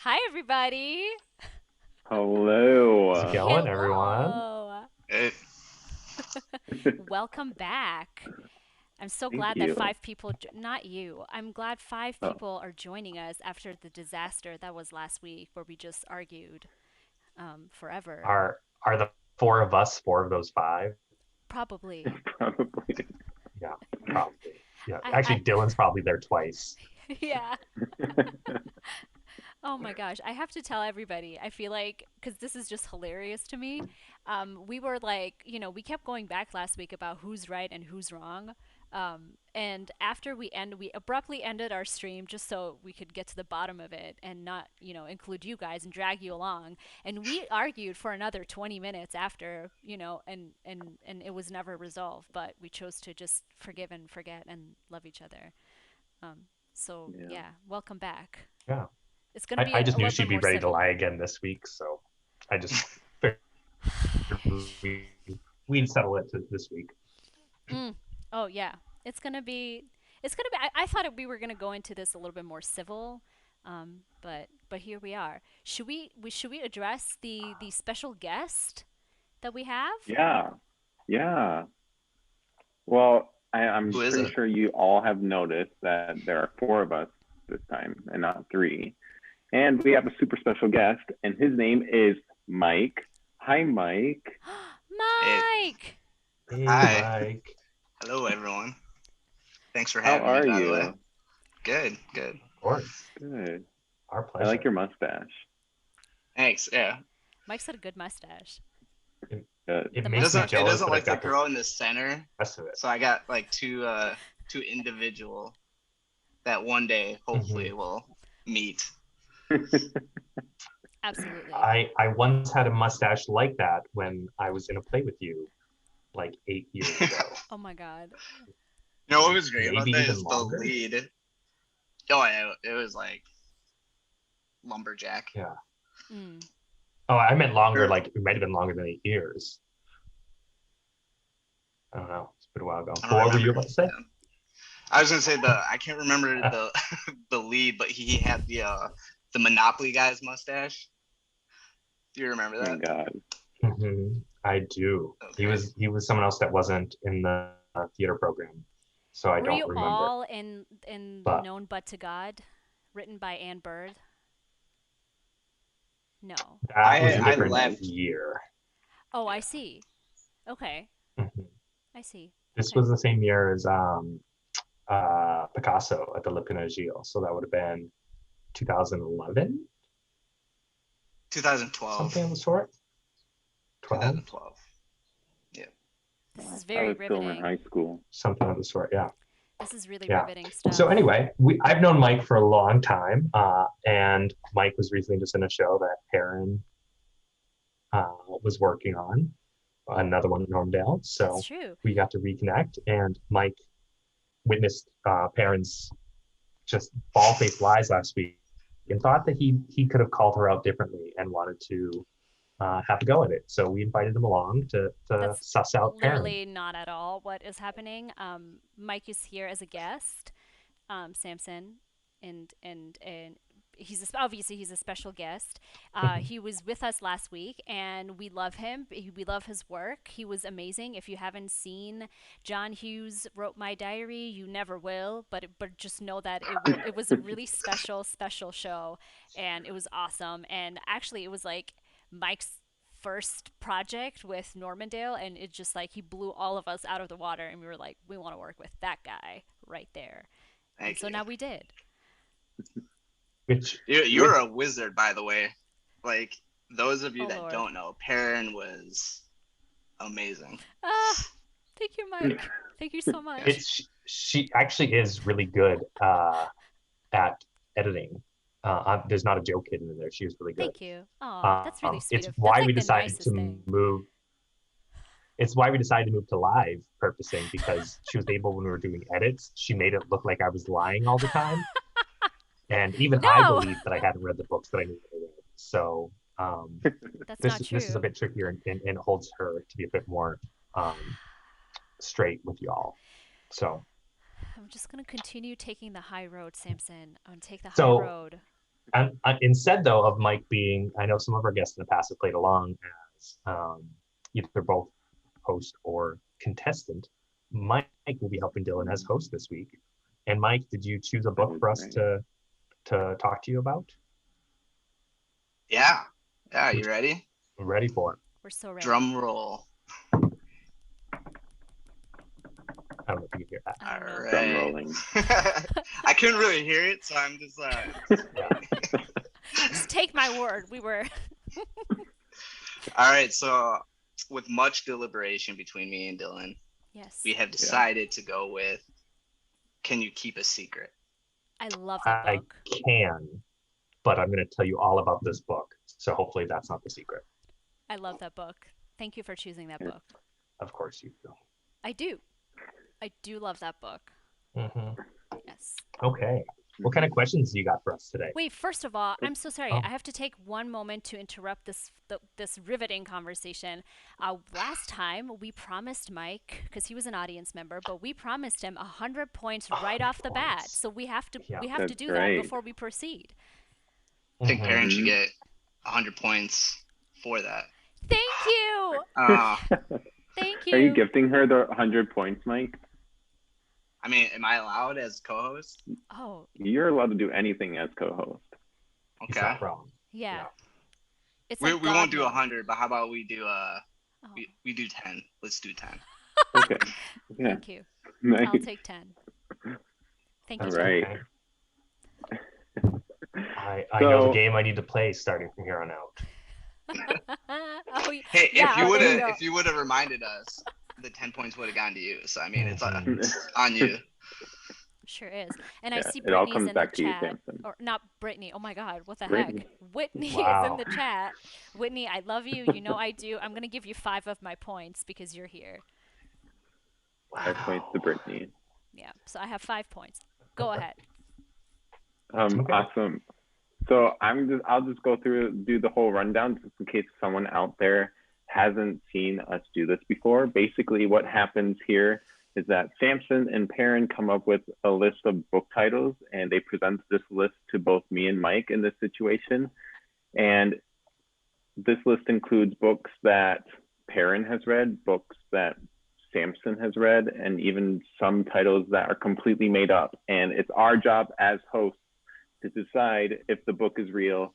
Hi, everybody. Hello. How's it going, everyone? Hello. It, Welcome back. I'm so Thank glad that you. five people, not you, I'm glad five Oh, people are joining us after the disaster that was last week where we just argued forever. Are the four of us four of those five? Probably. probably. Yeah, probably. Yeah, I actually, Dillon's probably there twice. yeah. Oh my gosh, I have to tell everybody. I feel like because this is just hilarious to me. We were like, we kept going back last week about who's right and who's wrong. And after we abruptly ended our stream just so we could get to the bottom of it and not, include you guys and drag you along. And we argued for another 20 minutes after, and it was never resolved. But we chose to just forgive and forget and love each other. So Yeah. yeah, welcome back. Yeah, It's going to I, be I a just knew little bit she'd be more ready to civil. lie again this week, so I just figured we, we'd settle it this week. Mm. Oh yeah, it's gonna be. It's gonna be. I thought we were gonna go into this a little bit more civil, but here we are. Should we address the special guest that we have? Yeah. Yeah. Well, I'm who is pretty it? sure you all have noticed that there are four of us this time and not three. And we have a super special guest, and his name is Mike. Hi, Mike. It, Mike. Hey, Hi. Mike. Hello, everyone. Thanks for How having me, are by the way. you? Good, good. Of course, Good. our I like pleasure. your mustache. Thanks. Yeah. Mike's got a good mustache. It, Good. it The It makes me doesn't it jealous mustache. doesn't that I've like to got the grow in the center, rest of it. so I got like two individual that one day hmm hopefully will meet. Absolutely. I once had a mustache like that when I was in a play with you like 8 years You ago. Oh my God. know what was great about Maybe that even is the longer. lead. Oh, yeah, it was like lumberjack. Yeah. Mm. Oh, I meant longer, Or like it might have been longer than 8 years. I don't know. It's been a while ago. I But don't what were remember. you about to say? Yeah. I was gonna say I can't remember Uh, the lead, but he had the Monopoly guy's mustache. Do you remember My that? God. I do. He Okay. was he was someone else that wasn't in the theater program, so I Were don't you remember. all in But Known But to God, written by Anne Bird? No. that was I a I different left. year. Oh, I Yeah. see. Okay. Mhm. I see. This Okay. was the same year as Picasso at the Le Pinagile, so that would have been 2011, 2012. something of the sort. 12, 2012. Yeah. This is I very was still in riveting. high school. something of the sort. Yeah. This is really Yeah. riveting So stuff. anyway, I've known Mike for a long time, and Mike was recently just in a show that Paran was working on, another one at Normdale. That's So true. we got to reconnect, and Mike witnessed Paran's just bald-faced lies last week, and thought that he could have called her out differently and wanted to have a go at it. So we invited him along to That's suss out Paran. literally not at all what is happening. Mike is here as a guest. Samson, and obviously he's a special guest. He was with us last week, and we love him. We love his work. He was amazing. If you haven't seen John Hughes wrote my diary, you never will. But just know that it was a really special show, and it was awesome. And actually, it was like Mike's first project with Normandale, and it just like he blew all of us out of the water, and we were like, we want to work with that guy right there. And Thank so you. now we did. Which You're a wizard, by the way. Like those of you Oh that Lord. don't know, Perrin was amazing. Ah, thank you, Mike. Thank you so Yeah. much. it's she actually is really good at editing. There's not a joke hidden in there. She was really good. Thank you. Oh, that's really sweet It's of. That's why like we the decided nicest to thing. move. It's why we decided to move to live purposing because she was able when we were doing edits. She made it look like I was lying all the time, and even I No, believed that I hadn't read the books that I knew I read. So that's this not this is a true. bit trickier and holds her to be a bit more um, straight with y'all. So I'm just gonna continue taking the high road, Samson. I'm gonna take the high so road. Instead, though, of Mike being, I know some of our guests in the past have played along as either both host or contestant. Mike will be helping Dillon as host this week. And Mike, did you choose a book for us to talk to you about? Yeah. Yeah, you ready? I'm ready for it. We're so ready. Drum roll. I don't know if you can hear that. I don't know. All right. Drum rolling. I couldn't really hear it, so I'm just Just take my word. We were. All right, so with much deliberation between me and Dillon, Yes. we have decided to go with Can You Keep a Secret? I love that book. I can, but I'm going to tell you all about this book. So hopefully that's not the secret. I love that book. Thank you for choosing that book. Of course you do. I do. I do love that book. Mm-hmm. Yes. Okay. What kind of questions do you got for us today? Wait, first of all, I'm so sorry. Oh. I have to take one moment to interrupt this riveting conversation. Last time we promised Mike, because he was an audience member, but we promised him 100 points right off the bat. So we have to That's do right. that before we proceed. I think Mhm. parents should get 100 points for that. Thank you. Thank you. Are you gifting her the 100 points, Mike? I mean, am I allowed as co-host? Oh, You're allowed to do anything as co-host. He's Okay. not wrong. yeah. It's We like won't do God 100, but how about we do Oh, we do 10. Let's do 10. Okay. Yeah. Thank you. Nice. I'll take 10. Thank you. That's All right. okay. I know the game I need to play starting from here on out. Oh, Hey, yeah, there you go. if you would have reminded us, the 10 points would have gone to you. So I mean, it's Mhm. on you. Sure is. And I Yeah, see it all Brittany's comes in back the to you, chat. Samson. Or not Brittany. Oh my God, what the Brittany. heck? Whitney is Wow. in the chat. Whitney, I love you. You know I do. I'm going to give you 5 of my points because you're here. 5 points to Brittany. Yeah, so I have 5 points. Go ahead. Okay. Awesome. So I'll just go through, do the whole rundown just in case someone out there hasn't seen us do this before. Basically, what happens here is that Samson and Paran come up with a list of book titles, and they present this list to both me and Mike in this situation. And this list includes books that Paran has read, books that Samson has read, and even some titles that are completely made up. And it's our job as hosts to decide if the book is real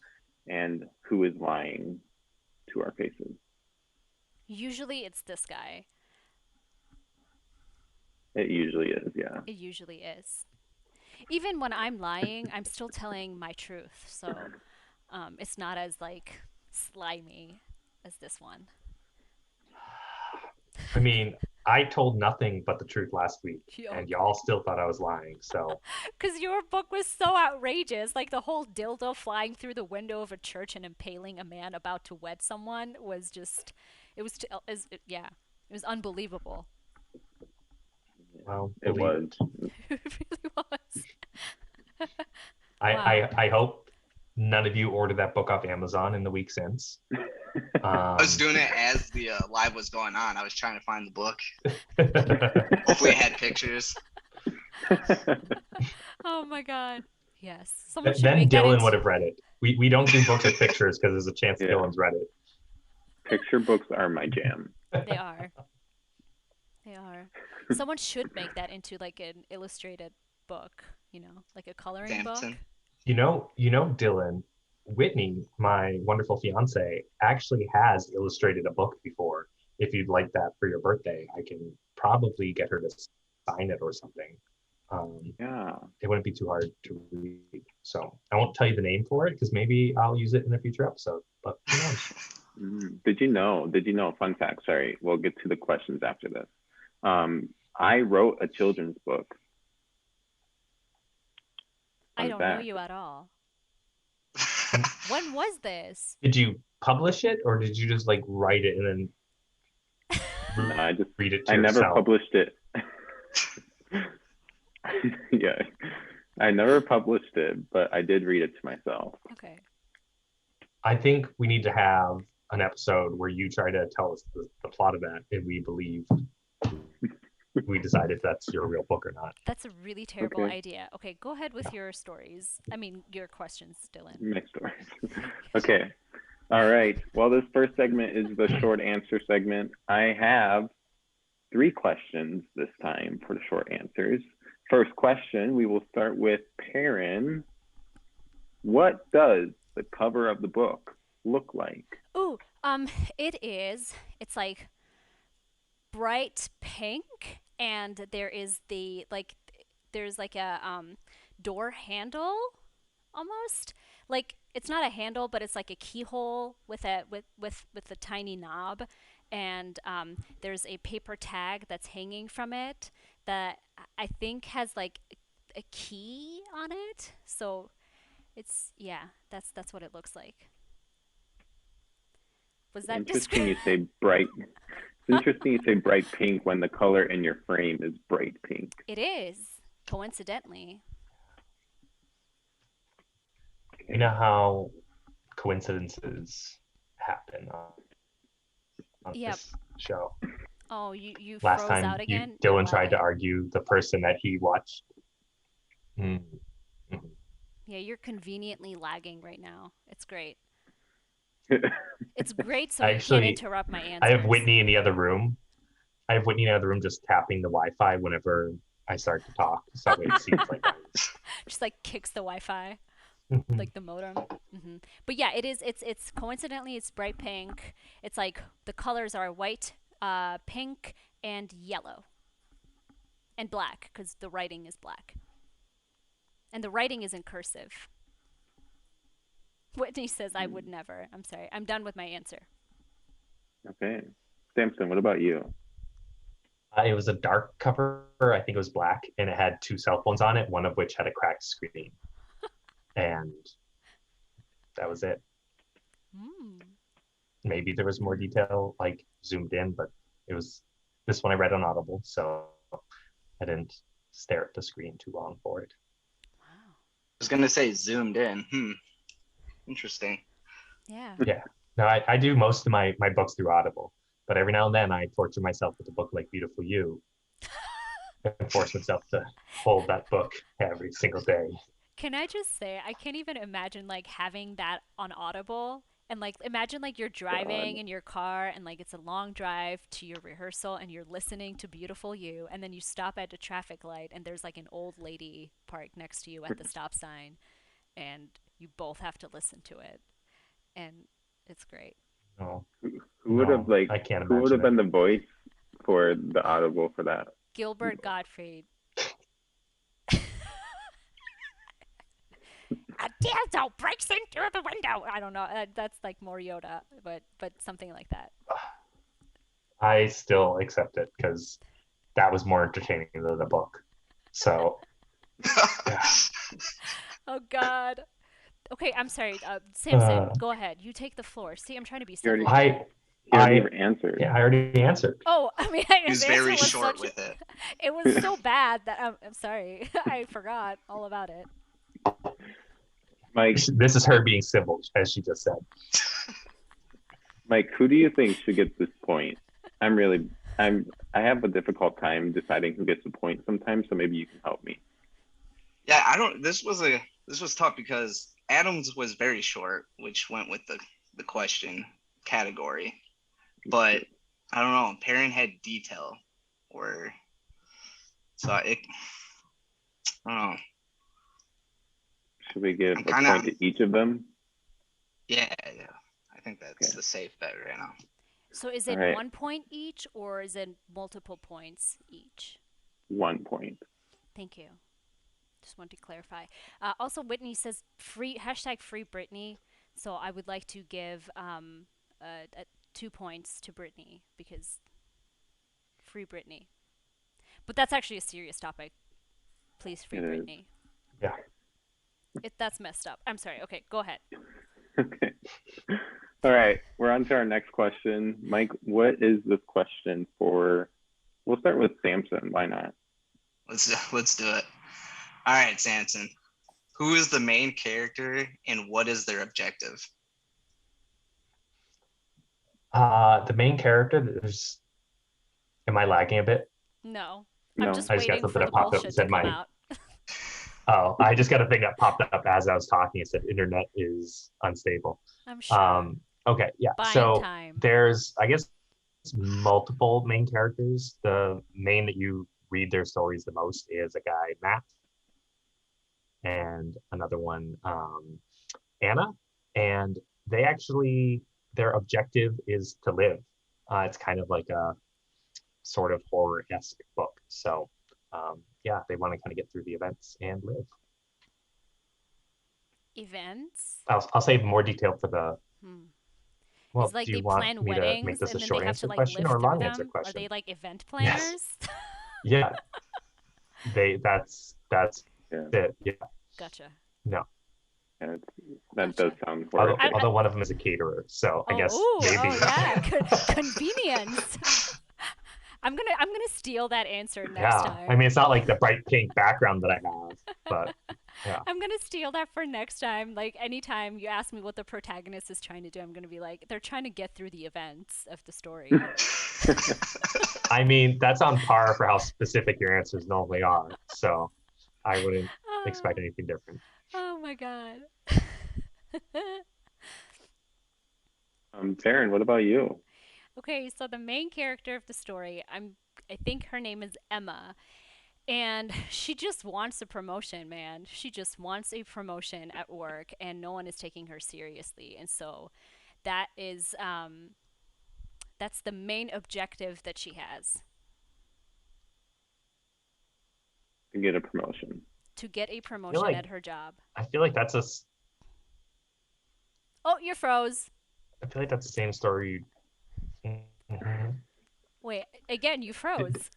and who is lying to our faces. Usually it's this guy. It usually is, yeah. It usually is. Even when I'm lying, I'm still telling my truth. So it's not as like slimy as this one. I mean, I told nothing but the truth last week, Yeah. and y'all still thought I was lying. So Because your book was so outrageous. Like the whole dildo flying through the window of a church and impaling a man about to wed someone was just, it was, yeah, it was unbelievable. well, It believe was. It really was. I hope none of you ordered that book off Amazon in the week since. I was doing it as the live was going on. I was trying to find the book. Hopefully, it had pictures. Oh my God. Yes. Someone should Then make that Dillon into... would have read it. We don't do books with pictures because there's a chance Yeah. Dillon's read it. Picture books are my jam. They are. They are. Someone should make that into like an illustrated book, you know, like a coloring book. Samson. You know, Dillon, Whitney, my wonderful fiance, actually has illustrated a book before. If you'd like that for your birthday, I can probably get her to sign it or something. Yeah. It wouldn't be too hard to read. So I won't tell you the name for it because maybe I'll use it in a future episode. But who knows? Did you know, fun fact, sorry, we'll get to the questions after this. I wrote a children's book. I Fun don't know fact. you at all. When was this? Did you publish it or did you just like write it and then No, I read it to I never yourself? published it. Yeah, I never published it, but I did read it to myself. Okay. I think we need to have an episode where you try to tell us the plot of that and we believe. we decide if that's your real book or not. That's a really terrible Okay. idea. Okay, go ahead with Yeah. your stories. I mean, your questions, Dylan. Next story. Okay. All right. Well, this first segment is the short answer segment. I have 3 questions this time for the short answers. First question, we will start with Paran. What does the cover of the book look like? Ooh, it's like bright pink, and there's like a door handle almost. Like it's not a handle, but it's like a keyhole with a tiny knob, and there's a paper tag that's hanging from it that I think has like a key on it. So yeah, that's what it looks like. Was that Interesting descriptive? you say bright. It's interesting you say bright pink when the color in your frame is bright pink. It is, coincidentally. You know how coincidences happen on Yep. this show. Oh, you Last froze out time again? You're Dylan tried to lagging. argue the person that he watched. Mm. Mhm. Yeah, you're conveniently lagging right now. It's great. It's great so you can't Actually, interrupt my I have answers. Whitney in the other room. I have Whitney in the other room just tapping the Wi-Fi whenever I start to talk. So that way it seems like Just like kicks the Wi-Fi, I'm. like the modem. But yeah, it is. It's coincidentally it's bright pink. It's like the colors are white, pink, and yellow, and black because the writing is black, and the writing is in cursive. Whitney says I would never. I'm sorry. I'm done with my answer. Okay. Samson, what about you? It was a dark cover. I think it was black, and it had 2 cell phones on it, one of which had a cracked screen, and that was it. Mm. Maybe there was more detail, like zoomed in, but it was this one I read on Audible, so I didn't stare at the screen too long for it. Wow. was gonna say zoomed in. Interesting. Yeah. Yeah. No, I do most of my books through Audible, but every now and then I torture myself with a book like Beautiful You and force myself to hold that book every single day. Can I just say I can't even imagine like having that on Audible and like imagine like you're driving God. in your car and like it's a long drive to your rehearsal and you're listening to Beautiful You and then you stop at a traffic light and there's like an old lady parked next to you at the stop sign and you both have to listen to it and it's great. No, Who would have I can't who would have imagine it. been the voice for the Audible for that? Gilbert Gottfried. A dildo breaks in through the window. I don't know. That's like more Yoda, but something like that. I still accept it because that was more entertaining than the book. So yeah. Oh God. Okay, I'm sorry. Samson, Uh, go ahead. You take the floor. See, I'm trying to be He already civil I here. he already I answered. yeah, I already answered. Oh, I mean, He his was answer very was short such. with it. It was so bad that I'm sorry. I forgot all about it. Mike, This is her being civil, as she just said. Mike, who do you think should get this point? I have a difficult time deciding who gets a point sometimes, so maybe you can help me. Yeah, I don't. This was tough because Adams was very short, which went with the question category. But I don't know. Perrin had detail, or so it. I don't know. Should we give I'm a kind of point to each of them? yeah. I think that's Okay. the safe bet right now. So is All it right, 1 point each or is it multiple points each? 1 point. Thank you. Just want to clarify. Also, Whitney says free #free Britney. So I would like to give 2 points to Britney because free Britney. But that's actually a serious topic. Please free It is. Britney. Yeah. That's messed up. I'm sorry. Okay, go ahead. Okay. All right, we're on to our next question. Mike, what is this question for? We'll start with Samson. Why not? Let's do it. All right, Samson. Who is the main character and what is their objective? The main character, am I lagging a bit? No. I'm No. just I just got waiting something for that the popped up and bullshit to said come my. out. Oh, I just got a thing that popped up as I was talking. It said internet is unstable. I'm sure. Okay, yeah. Buying So time. there's, I guess, multiple main characters. The main that you read their stories the most is a guy, Matt, and another one, Anna. And they actually, their objective is to live. It's kind of like a sort of horror-esque book. So, yeah, they want to kind of get through the events and live. Events? I'll save more detail for the. Hmm. Is Well, like do you they want plan me to make weddings this a and then they short have to answer like question live or a through long answer them? Are question? they like event Yes. planners? Yeah. That's Yeah. it. Yeah. Gotcha. No. Yeah, that does Gotcha. sound Although, horrific. although one of them is a caterer, so I guess Oh maybe. yeah, convenience. I'm gonna steal that answer next Yeah. I time. mean, it's not like the bright pink background that I have, but yeah. I'm gonna steal that for next time. Like anytime you ask me what the protagonist is trying to do, I'm gonna be like, they're trying to get through the events of the story. I mean, that's on par for how specific your answers normally are. So I wouldn't expect Oh, anything different. oh my god. Baron, what about you? Okay, so the main character of the story, I think her name is Emma, and she just wants a promotion, man. She just wants a promotion at work and no one is taking her seriously. And so that is that's the main objective that she has, To get a promotion. to get a I feel promotion like at her job. I feel like that's a Oh, you froze. I feel like that's the same story. Mhm. Wait, again, you froze.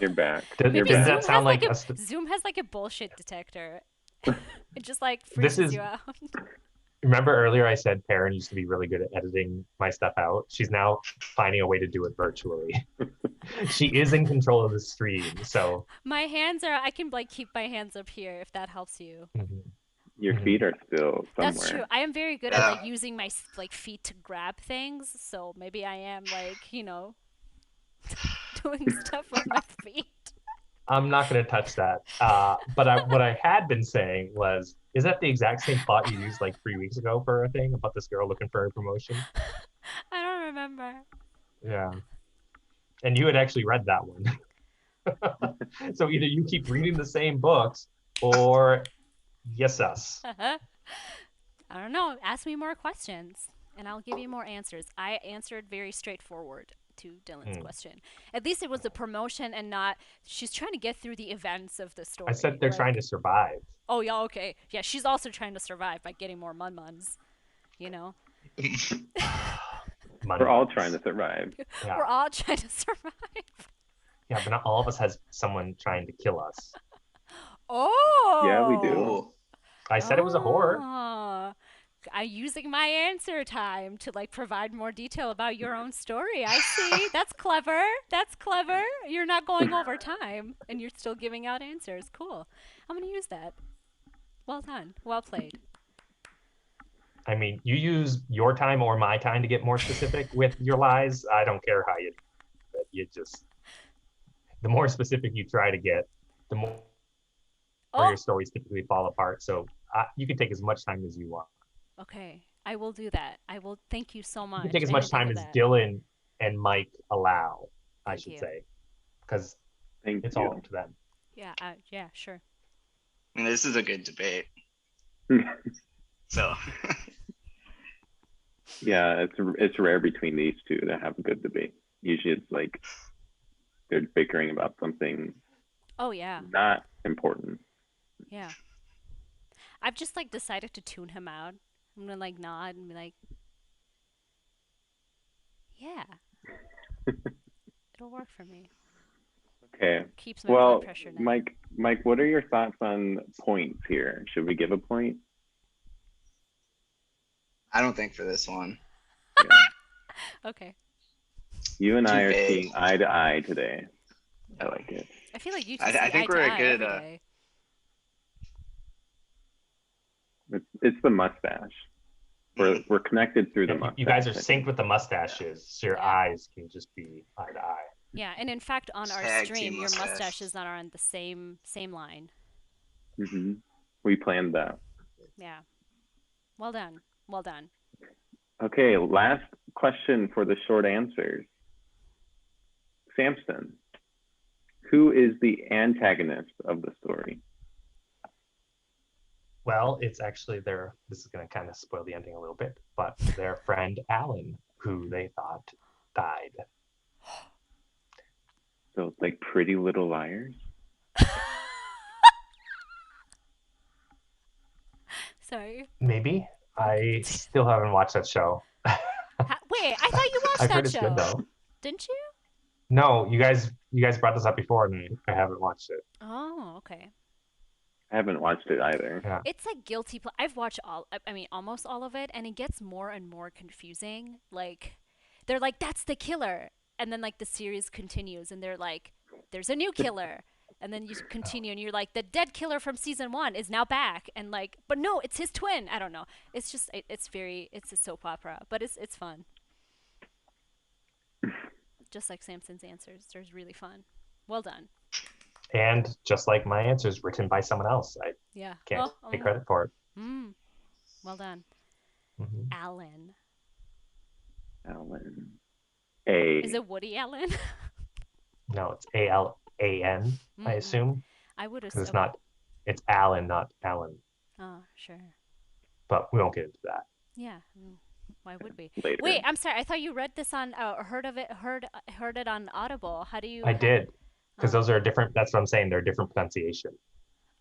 You're back. You're Maybe Does back. that sound like us? Zoom has like a bullshit detector. It just like This freezes is you out. Remember earlier I said Paran used to be really good at editing my stuff out. She's now finding a way to do it virtually. She is in control of the stream, so My hands are I can like keep my hands up here if that helps you. mhm, Your mhm. feet are still That's true. somewhere. I am very good at Yeah. like using my like feet to grab things, so maybe I am like, doing stuff with my feet. I'm not going to touch that. But what I had been saying was, is that the exact same plot you used like 3 weeks ago for a thing about this girl looking for a promotion? I don't remember. Yeah, and you had actually read that one. So either you keep reading the same books, or yes, us. I don't know. Ask me more questions and I'll give you more answers. I answered very straightforward to Dillon's Hmm. question. At least it was a promotion and not she's trying to get through the events of the I said story. they're trying Like, to survive. oh yeah, okay. Yeah, she's also trying to survive by getting more mun-muns, you know? Money We're all ones. trying to survive. Yeah, We're all trying to survive. yeah, but not all of us has someone trying to kill us. Oh. Yeah, we do. Ooh. I said it was a horror. Oh. I'm using my answer time to like provide more detail about your own story. I see. That's clever. That's clever. You're not going over time and you're still giving out answers. Cool. I'm going to use that. Well done. Well played. I mean, you use your time or my time to get more specific with your lies. I don't care how you do it. You just, the more specific you try to get, the more Oh, your stories typically fall apart. So you can take as much time as you want. okay. I will do that. I will. Thank you so You can much. take as I much didn't think time of as that. Dillon and Mike allow, I Thank should you. say, because Thank it's all you. up to them. Yeah, yeah, sure. I mean, this is a good debate. So Yeah, it's rare between these two to have a good debate. Usually it's like they're bickering about something Oh, yeah. not important. Yeah. I've just like decided to tune him out. I'm going to like nod and be like, yeah, it'll work for me. Okay. Keeps my blood Well, pressure down. Mike, what are your thoughts on points here? Should we give a point? I don't think for this one. Yeah. Okay. You and Too I are vague. seeing eye to eye today. I Oh. like it. I feel like you two I see eye think to we're a eye good. every day. It's the mustache. We're connected through the Yeah, mustache. you guys are I synced think. with the mustaches, so your Yeah. eyes can just be eye to eye. Yeah, and in fact, on our Tag stream, team your mustache. mustaches are on the same line. We planned that. Yeah. Well done. Well done. Okay, last question for the short answers. Samson, who is the antagonist of the story? Well, it's actually this is going to kind of spoil the ending a little bit, but their friend Alan, who they thought died. So it's like Pretty Little Liars? Sorry. Maybe. I still haven't watched that show. Wait, I thought you watched I've heard that it's show. good though. Didn't you? No, you guys brought this up before and I haven't watched it. Oh, okay. I haven't watched it either. Yeah. It's like guilty I've watched almost all of it, and it gets more and more confusing. Like, they're like, that's the killer. And then, like, the series continues, and they're like, there's a new killer. And then you continue, and you're like, the dead killer from season 1 is now back. And, like, but no, it's his twin. I don't know. It's just, it's a soap opera, but it's fun. Just like Samson's answers. They're really fun. Well done. And just like my answers, written by someone else. I Yeah. can't take credit for it. Well done. Mm-hmm. Alan. Alan. Is it Woody Allen? No, it's Alan, I assume. I would assume. Because it's Alan, not Alan. Oh, sure. But we won't get into that. Yeah. Why would we? Later. Wait, I'm sorry. I thought you read this on, heard it on Audible. How do you? I did. Because those are different. That's what I'm saying. They're different pronunciation.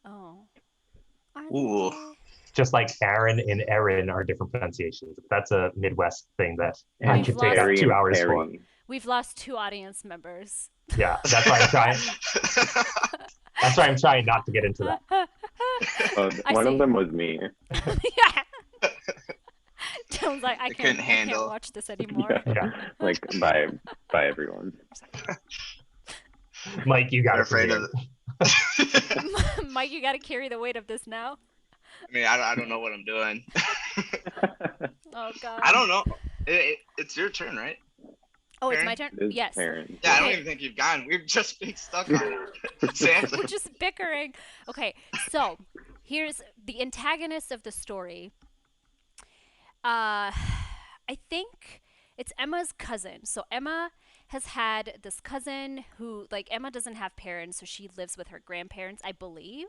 Oh. Ooh. Just like Aaron and Erin are different pronunciations. That's a Midwest thing that I could take Perry 2 hours Perry. for. We've lost 2 audience members. Yeah, that's why I'm trying. That's why I'm trying not to get into that. One of them was me. Yeah. Dillon's like, I can't watch this anymore. Yeah. Like by everyone. Mike, you got You're it. afraid of it. Mike, you got to carry the weight of this now. I mean, I don't know what I'm doing. Oh God. I don't know. It's your turn, right? Oh, it's Paran? my turn. It is Yes. Paran. Yeah, I don't even think you've gone. We've just been stuck on it. Samson. We're just bickering. Okay, so here's the antagonist of the story. I think it's Emma's cousin. So Emma has had this cousin who, like, Emma doesn't have parents, so she lives with her grandparents, I believe.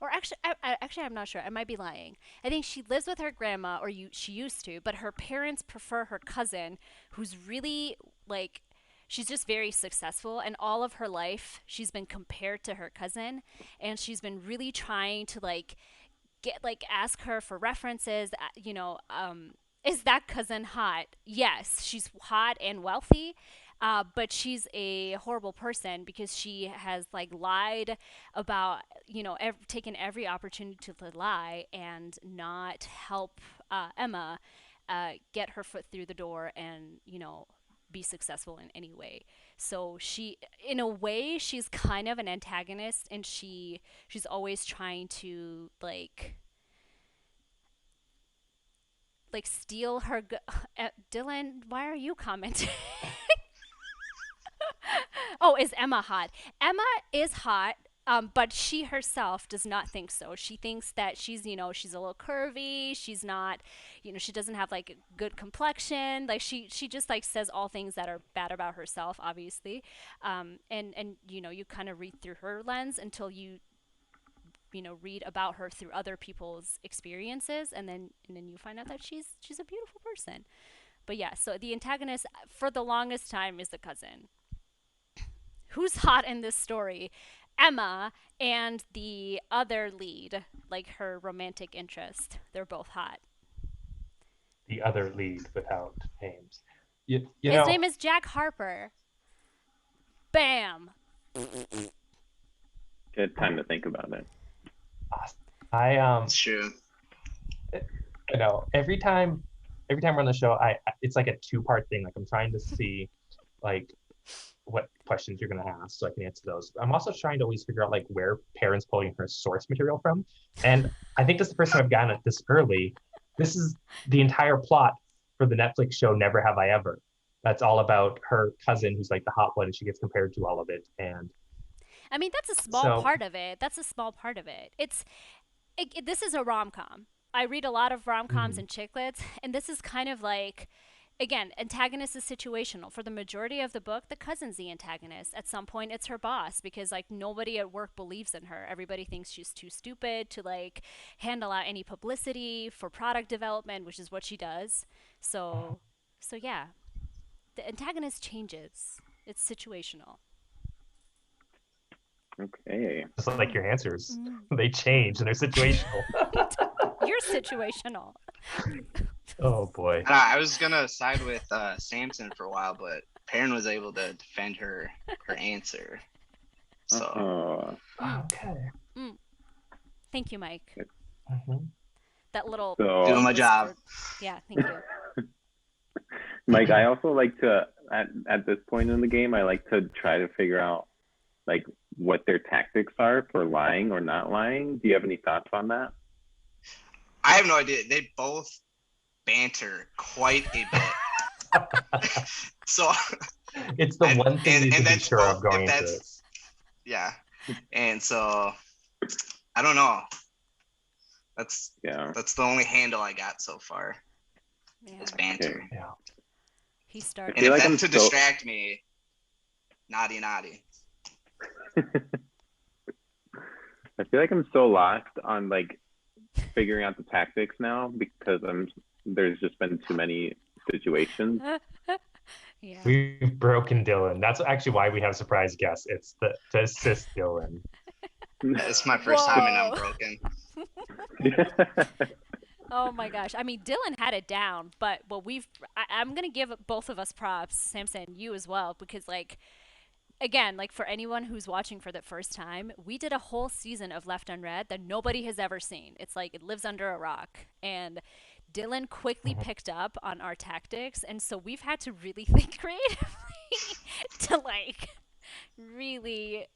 Or actually, I'm not sure. I might be lying. I think she lives with her grandma, or she used to, but her parents prefer her cousin, who's really, like, she's just very successful, and all of her life she's been compared to her cousin, and she's been really trying to, like, ask her for references. Is that cousin hot? Yes, she's hot and wealthy. But she's a horrible person because she has, like, lied about, taken every opportunity to lie and not help Emma get her foot through the door and, be successful in any way. So she, in a way, she's kind of an antagonist, and she's always trying to, like steal her. Dillon, why are you commenting? Oh, is Emma hot? Emma is hot, but she herself does not think so. She thinks that she's a little curvy. She's not, she doesn't have, like, a good complexion. Like, she just, like, says all things that are bad about herself, obviously. And you kind of read through her lens until you read about her through other people's experiences, and then you find out that she's a beautiful person. But yeah, so the antagonist for the longest time is the cousin. Who's hot in this story? Emma and the other lead, like her romantic interest. They're both hot. The other lead without names. His name is Jack Harper. Bam. Good time to think about it. It's true. Every time we're on the show, it's like a 2-part thing. Like, I'm trying to see, like, what questions you're going to ask so I can answer those. I'm also trying to always figure out, like, where Paran's pulling her source material from. And I think this is the first time I've gotten it this early. This is the entire plot for the Netflix show Never Have I Ever. that's all about her cousin who's like the hot one, and she gets compared to all of it. And I mean, that's a small so, part of it. That's a small part of it. This is a rom-com. I read a lot of rom-coms mhm. and chick lit, and this is kind of like, again, antagonist is situational. For the majority of the book, the cousin's the antagonist. At some point, it's her boss because like nobody at work believes in her. Everybody thinks she's too stupid to like handle out any publicity for product development, which is what she does. So, so yeah, the antagonist changes. It's situational. Okay. Just like your answers, Mm. they change and they're situational. You're situational. Oh boy. I was gonna side with Samson for a while, but Perrin was able to defend her answer. So Oh, Mm. Okay. Mm. Thank you, Mike. Mhm. That little so doing my job. whispered. Yeah, thank you. Mike, I also like to at this point in the game, I like to try to figure out like what their tactics are for lying or not lying. Do you have any thoughts on that? I have no idea. They both banter quite a bit. So It's the one thing you can be that's sure both of going if into that's this. yeah. And so I don't know. Yeah. That's the only handle I got so far. Yeah. Is banter. Okay. Yeah. He I started. And feel if like I'm that's to so distract me, naughty. I feel like I'm so lost on like figuring out the tactics now because there's just been too many situations. Yeah. We've broken Dillon. That's actually why we have surprise guests. It's to assist Dillon. It's my first time and I'm Whoa. broken. Oh my gosh. I mean, Dylan had it down, but I'm gonna give both of us props, Samson, you as well, because like again, like for anyone who's watching for the first time, we did a whole season of Left Unread that nobody has ever seen. It's like it lives under a rock. And Dylan quickly Mhm. picked up on our tactics, and so we've had to really think creatively to like really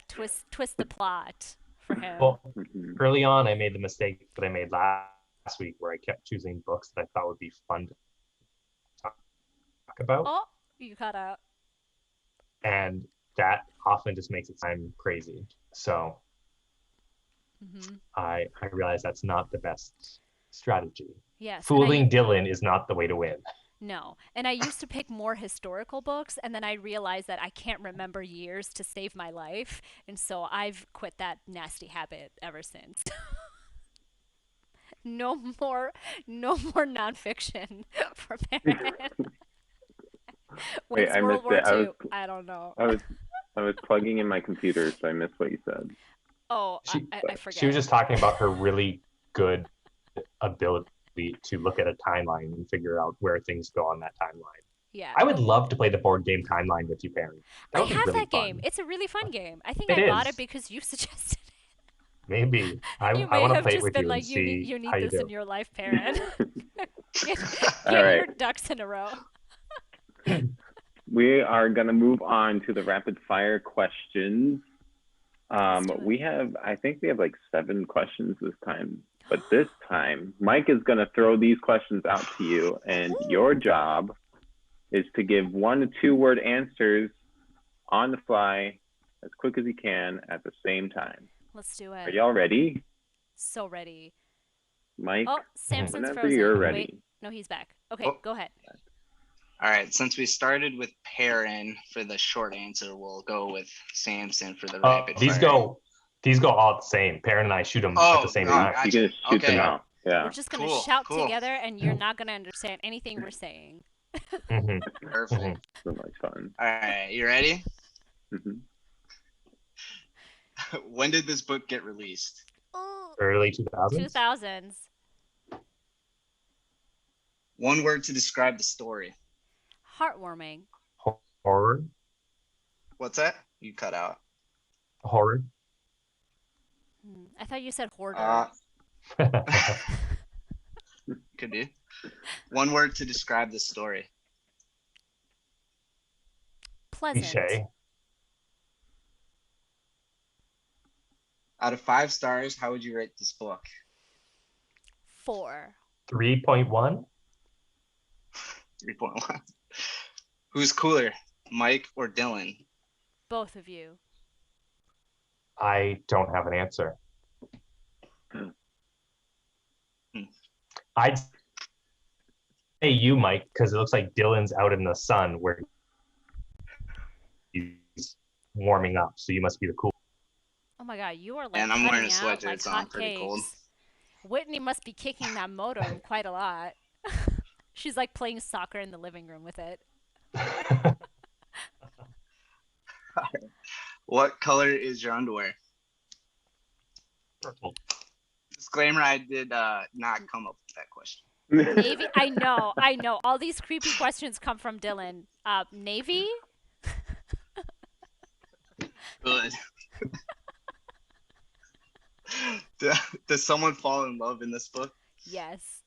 twist the plot for him. Well, Mhm. early on, I made the mistake that I made last week where I kept choosing books that I thought would be fun to talk about. Oh, you cut out. And that often just makes it sound crazy. So Hmm. I realize that's not the best strategy. Yes, and Fooling Dylan is not the way to win. no. And I used to pick more historical books, and then I realized that I can't remember years to save my life, and so I've quit that nasty habit ever since. no more, no more nonfiction for parents. Wait, When's I World missed War it. II? I don't know. I was I was plugging in my computer, so I missed what you said. Oh, She I she was forget. just talking about her really good ability to look at a timeline and figure out where things go on that timeline. Yeah. I would No, love to play the board game timeline with you, Perry. That I would be have really that game. fun. It's a really fun game. I think It I bought it is. because you suggested it. Maybe. I, You I may want to have play it just with been you and like, see you how need you this do. in your life, parent. get All get right. your ducks in a row. We are gonna move on to the rapid fire questions. Let's do it. I think we have like 7 questions this time. But this time, Mike is gonna throw these questions out to you, and your Ooh. job is to give 1 to 2 word answers on the fly as quick as you can at the same time. Let's do Are it. y'all ready? So ready. Mike, Oh, Mhm. Samson's whenever you're frozen. Wait, ready. no, he's back. Okay, Oh, go ahead. all right. Since we started with Perrin for the short answer, we'll go with Samson for the rapid These fire. these go all the same. Perrin and I shoot them at the Oh, same You time. gotcha. can shoot them Okay. out. We're Yeah. just gonna Cool. shout Cool. together, and you're not gonna understand anything we're saying. Mhm, Perfect. mhm. So much fun. All right. You ready? Hmm. When did this book get released? Ooh, Early 2000s. 2000s. One word to describe the story. Heartwarming. Horror. What's that? You cut out. Horror. I thought you said hoarder. Could be. One word to describe the story. Pleasant. Cliche. Out of 5 stars, how would you rate this book? 4. 3.1. 3.1. Who's cooler, Mike or Dillon? Both of you. I don't have an answer. Hmm. I'd say you, Mike, because it looks like Dylan's out in the sun where he's warming up. So you must be the cool. Oh my god, you are like And I'm wearing a cutting out sweater. like It's on hot pretty cold. cakes. Whitney must be kicking that modem quite a lot. She's like playing soccer in the living room with it. What color is your underwear? Purple. Disclaimer: I did not come up with that question. Navy. I know. All these creepy questions come from Dillon. Navy. Good. Does someone fall in love in this book? Yes.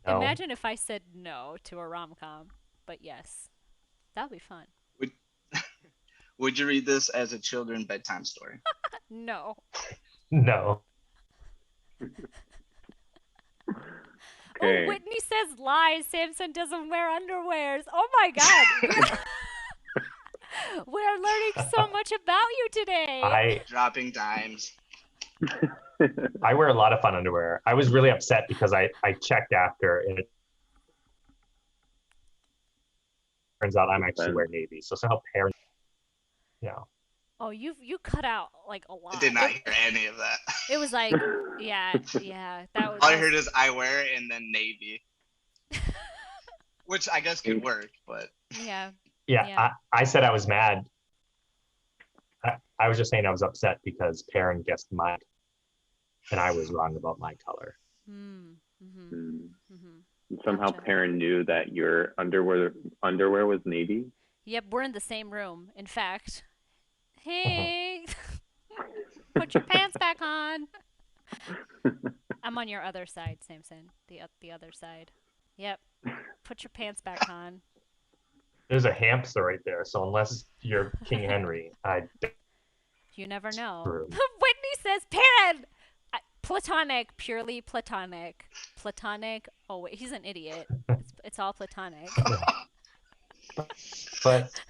No. Imagine if I said no to a rom-com, but yes, that'd be fun. Would you read this as a children's bedtime story? No. No. Okay. Oh, Whitney says lies. Samson doesn't wear underwears. Oh my god. We're learning so much about you today. Dropping dimes. I wear a lot of fun underwear. I was really upset because I checked after and it turns out I'm actually wearing navy. So somehow parents, yeah. Oh, you cut out like a lot. I did not hear any of that. It was like, yeah. That was. All I heard is I wear and then navy, which I guess could work, but Yeah. Yeah. I said I was mad. I was just saying I was upset because Paran guessed mine, and I was wrong about my color. Somehow Paran knew that your underwear was navy. Yep, we're in the same room. In fact, hey, put your pants back on. I'm on your other side, Samson. The other side. Yep. Put your pants back on. There's a hamster right there, so unless you're King Henry, you never know. True. Whitney says, Paran! Platonic, purely platonic. Platonic. Oh, wait, he's an idiot. It's all platonic. But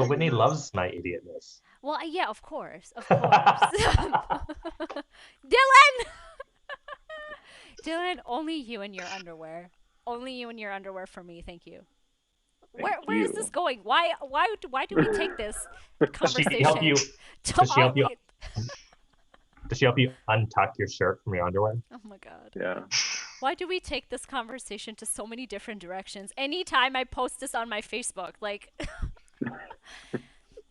Whitney loves my idiotness. Well, yeah, of course. Dillon! Dillon, only you in your underwear. Only you in your underwear for me, thank you. Where is this going? Why do we take this conversation? Does she help you untuck your shirt from your underwear? Oh my god. Yeah. Why do we take this conversation to so many different directions? Anytime I post this on my Facebook, like.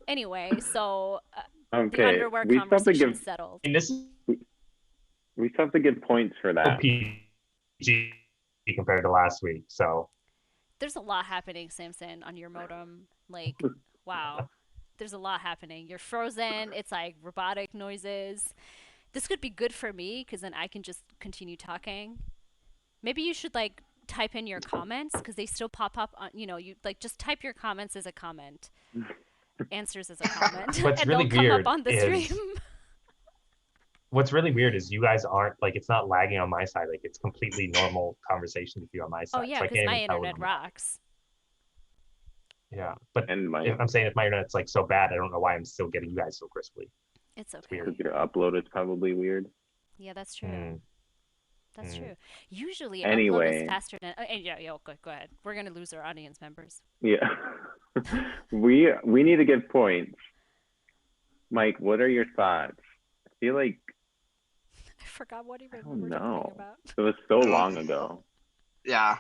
Anyway, so the underwear conversation is settled. We still have to get points for that. PG compared to last week, so. There's a lot happening, Samson, on your modem. Like, wow. There's a lot happening. You're frozen. It's like robotic noises. This could be good for me because then I can just continue talking. Maybe you should like type in your comments because they still pop up on, you like just type your comments as a comment. Answers as a comment. What's and really they'll come weird up on the stream. What's really weird is you guys aren't like it's not lagging on my side. Like it's completely normal conversation with you on my side. Oh yeah, because my internet rocks. Yeah, but and I'm saying if my internet's like so bad, I don't know why I'm still getting you guys so crisply. It's okay. Because your upload is probably weird. Yeah, that's true. That's true. Usually, anyway, upload is faster than. Go ahead. We're gonna lose our audience members. Yeah, we need to get points. Mike, what are your thoughts? I feel like I forgot what even we were talking about. It was so long ago. Yeah.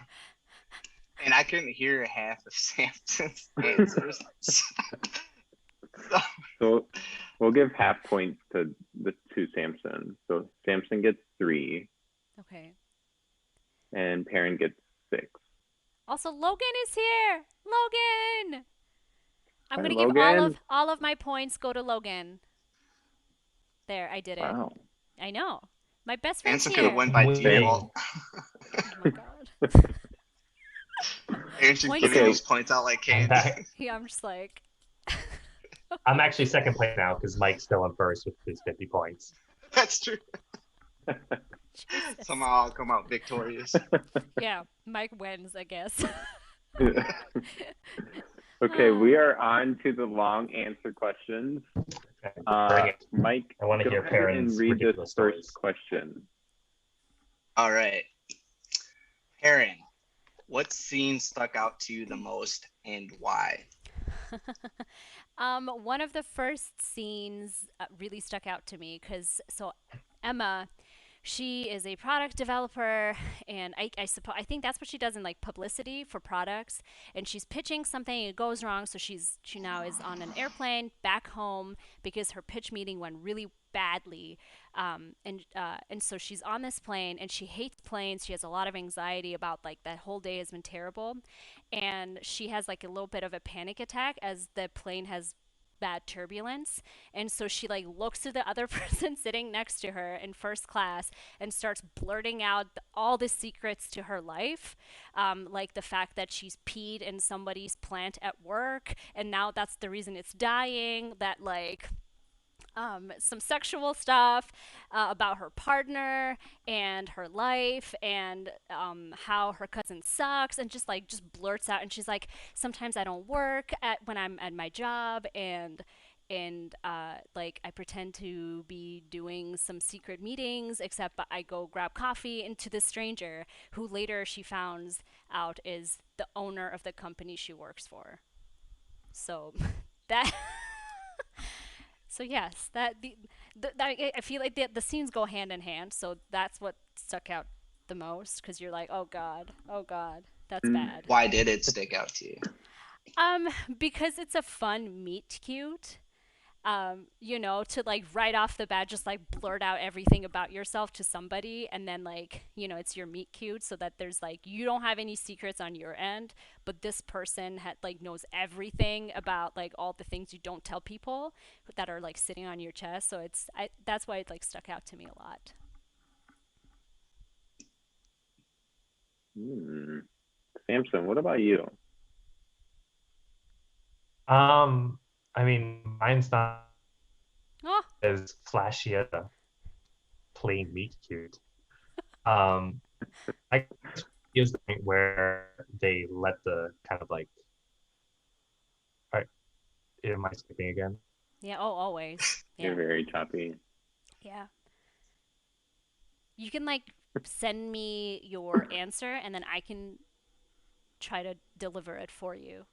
And I couldn't hear half of Samson's answers. So we'll give half points to Samson. So Samson gets 3. Okay. And Paran gets 6. Also, Logan is here. Logan. I'm gonna give all of my points go to Logan. There, I did it. Wow. I know. My best friend's Samson here. could have went by default. Oh my god. Aaron should give these points out like candy. Yeah, I'm just like. I'm actually second place now because Mike's still in first with his 50 points. That's true. Somehow I'll come out victorious. Yeah, Mike wins, I guess. Okay, we are on to the long answer questions. Bring it. Mike, I want to go hear ahead and Paran's read this ridiculous first stories. question. All right. Aaron, what scene stuck out to you the most and why? One of the first scenes really stuck out to me because Emma, she is a product developer, and I suppose I think that's what she does in like publicity for products. And she's pitching something, it goes wrong, so she now is on an airplane back home because her pitch meeting went really badly. And so she's on this plane, and she hates planes. She has a lot of anxiety about like that whole day has been terrible, and she has like a little bit of a panic attack as the plane has bad turbulence, and so she like looks to the other person sitting next to her in first class and starts blurting out all the secrets to her life, like the fact that she's peed in somebody's plant at work and now that's the reason it's dying, that like some sexual stuff about her partner and her life, and how her cousin sucks, and just blurts out. And she's like, sometimes I don't work at when I'm at my job, and like I pretend to be doing some secret meetings, except I go grab coffee into this stranger who later she finds out is the owner of the company she works for. So that so yes, I feel like the scenes go hand in hand. So that's what stuck out the most because you're like, oh god, that's bad. Why did it stick out to you? Um, because it's a fun meet cute. To like right off the bat, just like blurt out everything about yourself to somebody, and then like, it's your meet cute, so that there's like you don't have any secrets on your end, but this person knows everything about like all the things you don't tell people that are like sitting on your chest. So that's why it like stuck out to me a lot. Samson, what about you? I mean, mine's not Oh, as flashy as a plain meat cute. Um, I guess is the point where they let the kind of like, all right, am I skipping again? yeah. Oh, always. You're Yeah. very choppy. Yeah. You can like send me your answer, and then I can try to deliver it for you.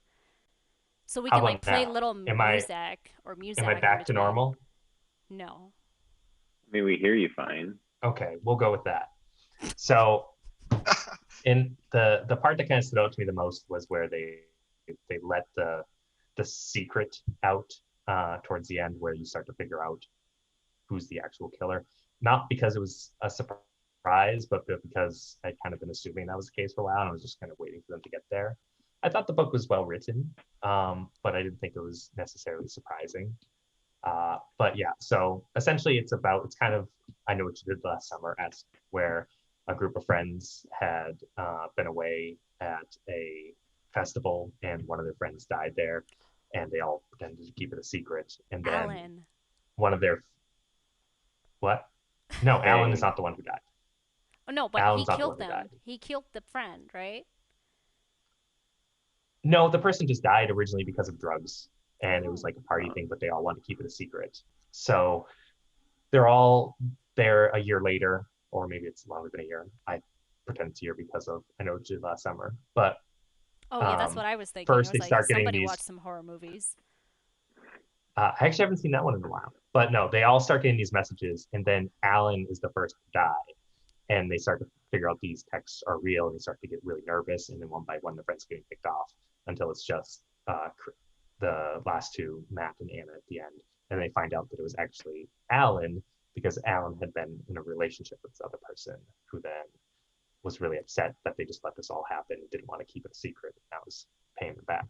So we How can like about play now? little Am I music in back to between. normal? No. I mean, we hear you fine. Okay, we'll go with that. So, in the part that kind of stood out to me the most was where they let the secret out towards the end, where you start to figure out who's the actual killer. Not because it was a surprise, but because I'd kind of been assuming that was the case for a while, and I was just kind of waiting for them to get there. I thought the book was well written, but I didn't think it was necessarily surprising. But yeah, so essentially it's kind of I Know What You Did Last Summer, as where a group of friends had been away at a festival, and one of their friends died there, and they all pretended to keep it a secret. And then Alan. one of their what? No, Alan is Hey, not the one who died. Oh no, but he Alan's not the one killed who died. them. He killed the friend, right? No, the person just died originally because of drugs, and it was Oh. like a party thing, but they all wanted to keep it a secret. So they're all there a year later, or maybe it's longer than a year. I pretend it's a year because of I Know What You Did Last Summer. But Oh yeah, that's um, what I was thinking. I first was they like, start getting somebody these. watched some horror movies. I actually haven't seen that one in a while, but no, they all start getting these messages, and then Alan is the first to die, and they start to figure out these texts are real, and they start to get really nervous, and then one by one, the friends getting picked off until it's just the last two, Matt and Anna, at the end, and they find out that it was actually Alan because Alan had been in a relationship with this other person who then was really upset that they just let this all happen and didn't want to keep it a secret, and that was paying them back.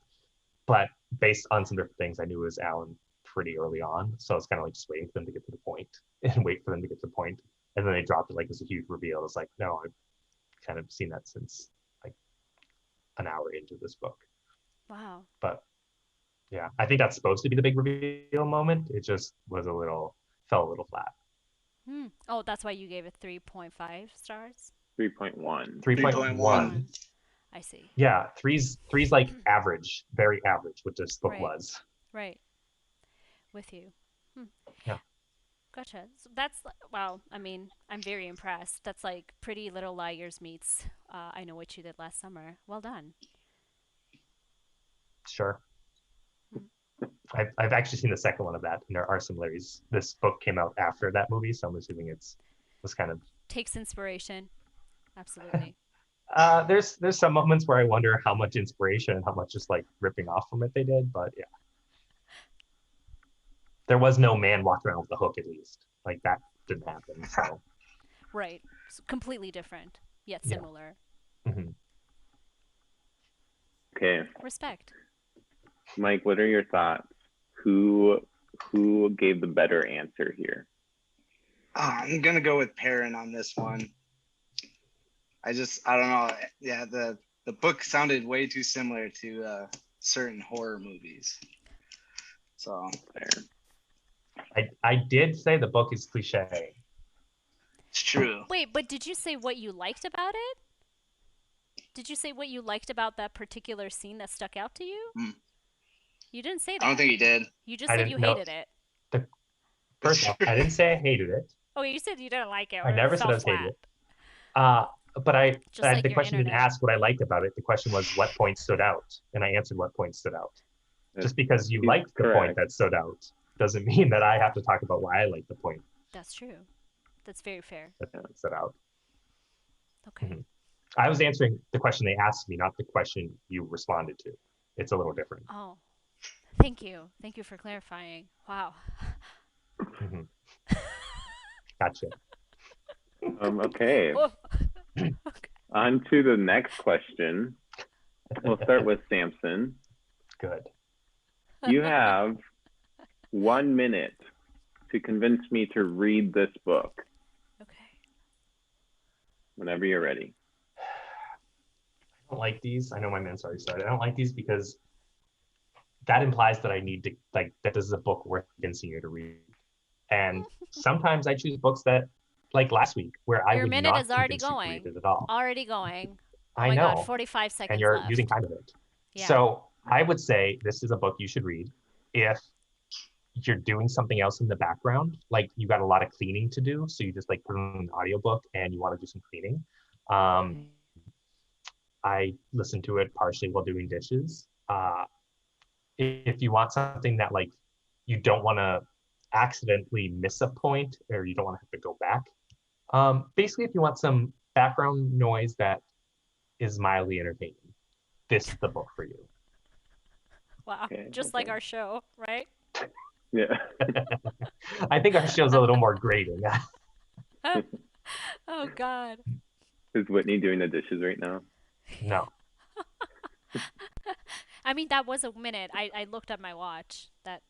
But based on some different things, I knew it was Alan pretty early on. So it's kind of like just waiting for them to get to the point and wait for them to get to the point. And then they dropped it like as a huge reveal. It's like, no, I've kind of seen that since like an hour into this book. Wow. But yeah, I think that's supposed to be the big reveal moment. It just was fell a little flat. Oh, that's why you gave it 3.5 stars. 3.1. 3.1. 3.1. 3.1. I see. Yeah, three's like average, very average, what this book Right. was. Right. With you. Hmm. Yeah, Gotcha. So that's wow. I mean, I'm very impressed. That's like Pretty Little Liars meets I Know What You Did Last Summer. Well done. sure. Hmm. I've actually seen the second one of that, and there are similarities. This book came out after that movie, so I'm assuming it's was kind of. Takes inspiration. Absolutely. There's some moments where I wonder how much inspiration and how much just like ripping off from it they did, but yeah, there was no man walking around with a hook at least. Like that didn't happen. So Right. Completely different, yet yeah. similar. Mhm. Okay, Respect. Mike, what are your thoughts? Who who gave the better answer here? I'm gonna go with Paran on this one. I don't know. Yeah, the book sounded way too similar to certain horror movies. So There. I did say the book is cliche. it's true. Wait, but did you say what you liked about it? Did you say what you liked about that particular scene that stuck out to you? Mm. You didn't say I don't that. think he did. You just I said didn't you know hated it. the It's first off, true. I didn't say I hated it. Oh, you said you didn't like it I or it never said fell I was hated flat. it. Uh, but Just like the your question didn't internet. ask what I liked about it. The question was what point stood out, and I answered what point stood out. That's, Just because you he's liked the point correct. that stood out doesn't mean that I have to talk about why I like the point That's true. That's very fair. that stood out. Okay. Mhm. I was answering the question they asked me, not the question you responded to. It's a little different. Oh, thank you. Thank you for clarifying. Wow. Mhm. Gotcha. Okay, Oh, okay. on to the next question. We'll start with Samson. Good. You have 1 minute to convince me to read this book Okay. I whenever you're ready. don't like these. I know my man's already started. I don't like these because that implies that I need to like that this is a book worth convincing you to read. And sometimes I choose books that, like last week, where I Your would minute not is already convince you to read going. it at all. Already going. Oh I my God, know, 45 and seconds you're using left. time of it. Yeah. So I would say this is a book you should read if you're doing something else in the background, like you got a lot of cleaning to do, so you just like put on an audiobook and you want to do some cleaning. Um, I listen to it partially while doing dishes. If you want something that like you don't want to accidentally miss a point or you don't want to have to go back, basically, if you want some background noise that is mildly entertaining, this is the book for you. Wow. Okay, Just like okay. our show, right? Yeah. I think our show's a little more grating. Oh God. Is Whitney doing the dishes right now? No, I mean, that was a minute. I looked at my watch. That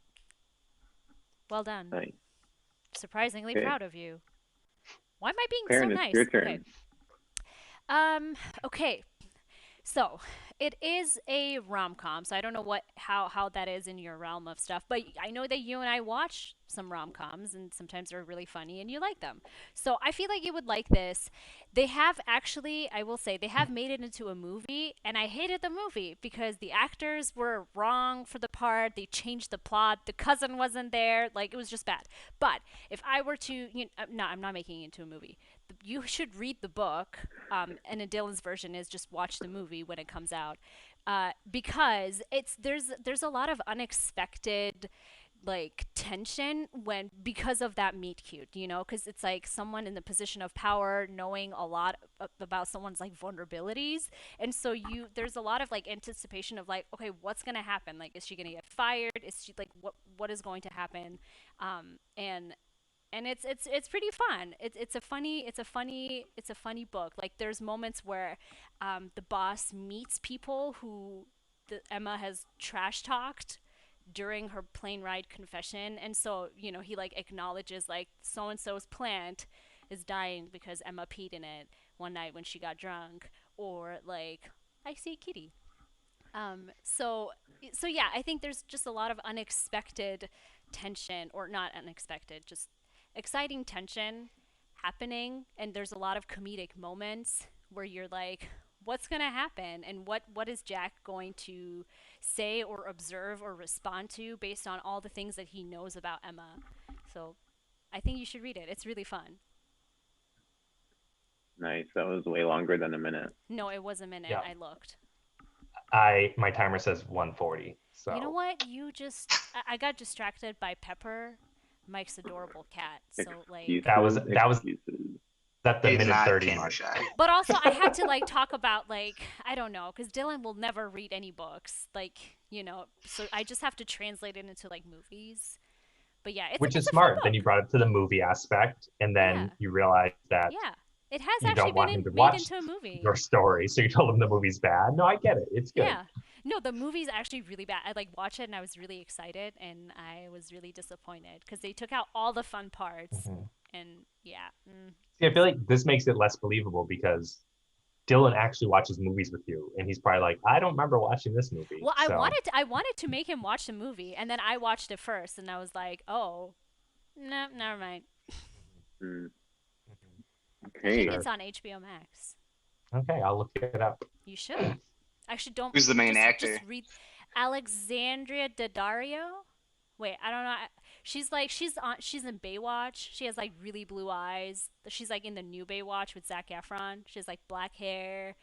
well done. Nice. Surprisingly Okay. proud of you. Why am I being so Karen, it's your nice? Okay. turn. Um. Okay. So it is a rom com. So I don't know what how that is in your realm of stuff, but I know that you and I watch some rom coms, and sometimes they're really funny, and you like them. So I feel like you would like this. They have actually, I will say, they have made it into a movie, and I hated the movie because the actors were wrong for the part. They changed the plot. The cousin wasn't there. Like it was just bad. But if I were to, no, I'm not making it into a movie. You should read the book, and in Dylan's version is just watch the movie when it comes out, because there's a lot of unexpected like tension when because of that meet cute, because it's like someone in the position of power knowing a lot about someone's like vulnerabilities, and so you there's a lot of like anticipation of like, okay, what's gonna happen, like is she gonna get fired, is she like what is going to happen, and it's pretty fun. It's a funny book. Like there's moments where the boss meets people who Emma has trash talked during her plane ride confession, and so he like acknowledges like so and so's plant is dying because Emma peed in it one night when she got drunk, or like I see a kitty. So yeah, I think there's just a lot of unexpected tension, or not unexpected, just exciting tension happening, and there's a lot of comedic moments where you're like, what's going to happen and what is Jack going to say or observe or respond to based on all the things that he knows about Emma. So I think you should read it. It's really fun. Nice. That was way longer than a minute. No, it was a minute. Yeah. I looked. My timer says 140. So You know what? I got distracted by Pepper, Mike's adorable cat. So like that was Excuses. at the He's minute not 30 camera mark. shy. but also I had to like talk about like I don't know cuz Dillon will never read any books like, so I just have to translate it into like movies. But yeah, Which is it's a fun smart. Then you book. brought it to the movie aspect, and Yeah. then you realized that Yeah. It has you actually don't want been him to made watch into a movie. your story, so you told him the movie's bad. No, I get it. It's good. Yeah. No, the movie's actually really bad. I like watched it and I was really excited and I was really disappointed because they took out all the fun parts Mhm. and yeah. See, I feel like this makes it less believable because Dylan actually watches movies with you, and he's probably like, I don't remember watching this movie. Well, So I wanted to make him watch the movie and then I watched it first and I was like, "Oh, no, never mind." Mm. I think Okay. it's on HBO Max. okay, I'll look it up. You should. Actually, don't. Who's the main actor? Just read Alexandria Daddario. Wait, I don't know. She's in Baywatch. She has like really blue eyes. She's like in the new Baywatch with Zac Efron. She has like black hair,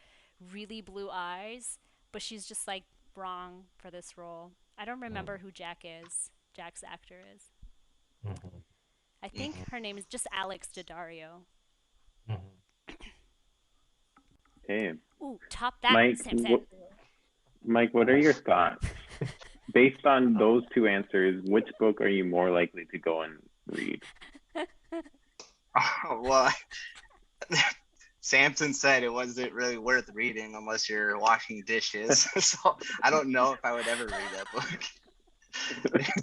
really blue eyes, but she's just like wrong for this role. I don't remember who Jack is. Jack's actor is. Mhm. I think her name is just Alex Daddario. Mhm. Okay. Ooh, top that, Mike, Samson. Mike, what are your thoughts? Based on those two answers, which book are you more likely to go and read? Well, Samson said it wasn't really worth reading unless you're washing dishes. So I don't know if I would ever read that book.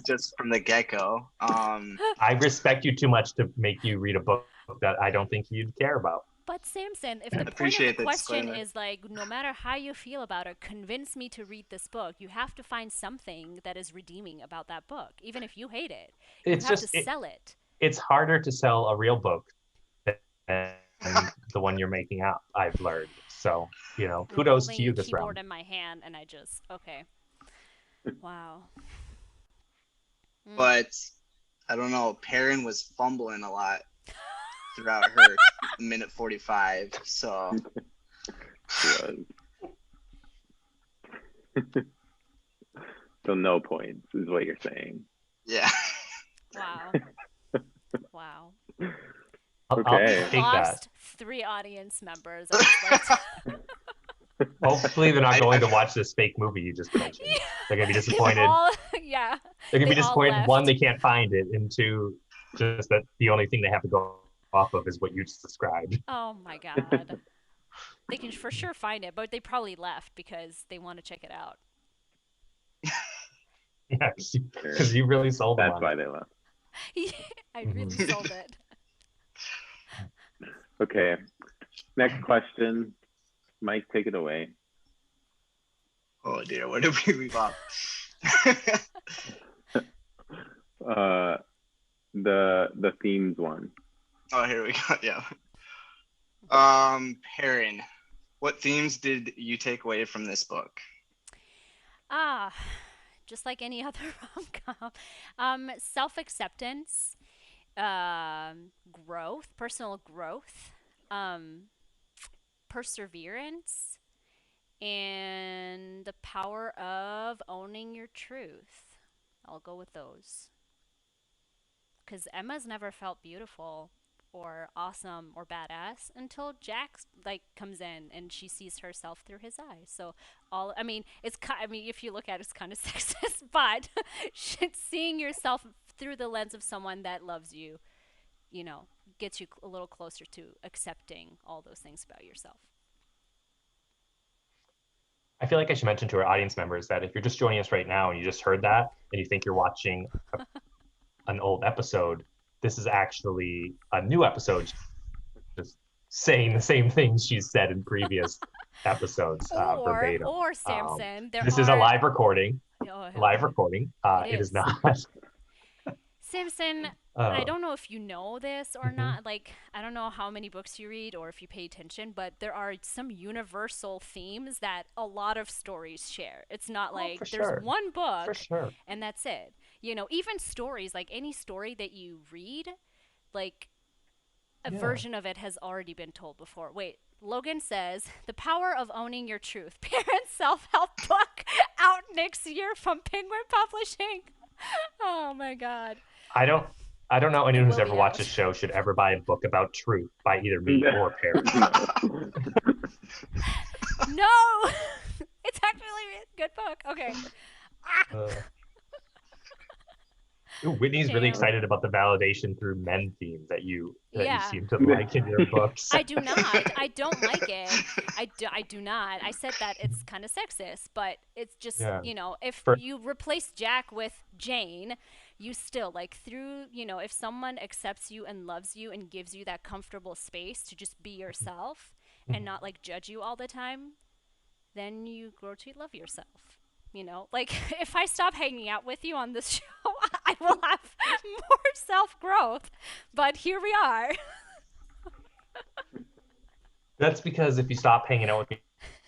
Just from the get-go. I respect you too much to make you read a book that I don't think you'd care about. But Samson, if the point of the Appreciate the question disclaimer. is like, no matter how you feel about it, convince me to read this book, you have to find something that is redeeming about that book, even if you hate it. You It's have just to sell it. it's harder to sell a real book than the one you're making out, I've learned. So, I'm kudos to holding you a this keyboard round. in my hand, and okay. Wow. But I don't know. Paran was fumbling a lot throughout her minute 45. So So no points is what you're saying. yeah. Wow. Wow. I'll Okay. take that. Lost 3 audience members. I was like, Hopefully they're not going to watch this fake movie you just mentioned. They're gonna be disappointed. Yeah. They're gonna be they all disappointed. One, left. they can't find it, and two, just that the only thing they have to go off of is what you just described. Oh my god. They can for sure find it, but they probably left because they want to check it out. Yeah, because you really sold them That's on why it. they left. I really sold it. Okay. Next question. Mike, take it away. Oh dear, where did we leave off? The themes one. Oh, here we go. Yeah. Perrin, what themes did you take away from this book? Just like any other rom-com. Self-acceptance, growth, personal growth, perseverance, and the power of owning your truth. I'll go with those. Because Emma's never felt beautiful or awesome or badass until Jack like comes in and she sees herself through his eyes. So if you look at it, it's kind of sexist, but seeing yourself through the lens of someone that loves you, gets you a little closer to accepting all those things about yourself. I feel like I should mention to our audience members that if you're just joining us right now and you just heard that and you think you're watching an old episode, this is actually a new episode, just saying the same things she's said in previous episodes verbatim. Or Samson, This is a live recording. Oh, Live recording. It is not. Samson, I Uh, don't know if you know this or mhm. not. Like, I don't know how many books you read or if you pay attention, but there are some universal themes that a lot of stories share. It's not Oh, like for there's sure. one For book sure. and that's it. Even stories, like any story that you read, like a Yeah. version of it has already been told before. Wait, Logan says, The Power of Owning Your Truth, parent self help book out next year from Penguin Publishing. Oh my god. I don't I don't know It anyone who's will ever be watched a out. show should ever buy a book about truth by either me No. or Parents. No. No! It's actually a good book. Okay. Ah, Uh, Ooh, Whitney's really damn. excited about the validation through men theme that you Yeah. seem to like in your books. I do not. I don't like it. I do not. I said that it's kind of sexist, but it's just, Yeah. if For you replace Jack with Jane, you still, like, if someone accepts you and loves you and gives you that comfortable space to just be yourself and not, like, judge you all the time, then you grow to love yourself. Like, if I stop hanging out with you on this show, I will have more self growth. But here we are. That's because if you stop hanging out with me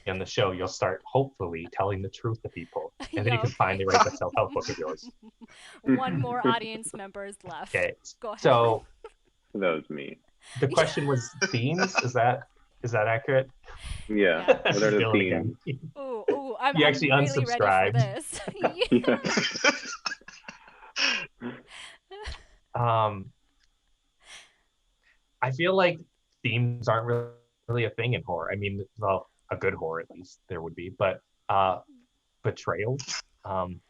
on the show, you'll start hopefully telling the truth to people, and then you Yeah, can okay. finally write that self-help book of yours. One more audience member is left. Okay. Go ahead. So That was me. the question was themes. Is that accurate? Yeah. Yeah. What This are is the Dillon themes? again. Ooh, ooh, I'm You actually I'm really ready for unsubscribed. this. Yeah. Um, I feel like themes aren't really a thing in horror. I mean, well, a good horror at least there would be, but betrayal,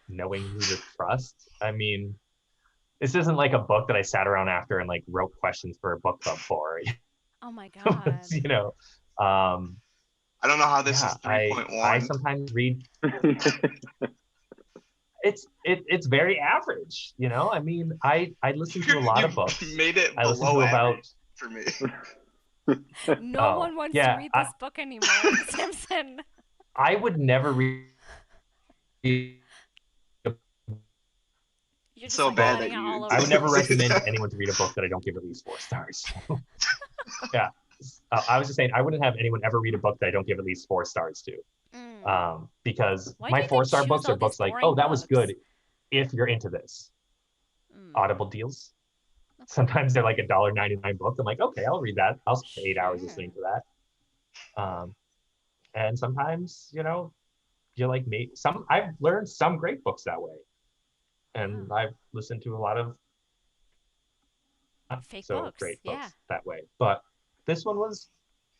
knowing who to trust. I mean, this isn't like a book that I sat around after and like wrote questions for a book club for. Oh my It's, god. um, I don't know how this is yeah, I 3.1. sometimes read. It's very average. I mean, I listen to a lot You of books. made it I listen below to average about for me. No oh one wants to yeah, read this book anymore, Simpson. I would never read a You're just So like bad book. cutting that out all you of I our would never say recommend that. voices. anyone to read a book that I don't give at least 4 stars. Yeah, I was just saying I wouldn't have anyone ever read a book that I don't give at least 4 stars to. Mm. Because Why do my you think 4 star choose books are all these books like, oh, boring that was books? good if you're into this. Mm. Audible deals. Okay. Sometimes they're like $1.99 book. I'm like, okay, I'll read that. I'll spend 8 hours Sure. listening to that. And sometimes, you're like me. I've learned some great books that way, Wow. and I've listened to a lot of not Fake so books. great Yeah. books that way. But this one was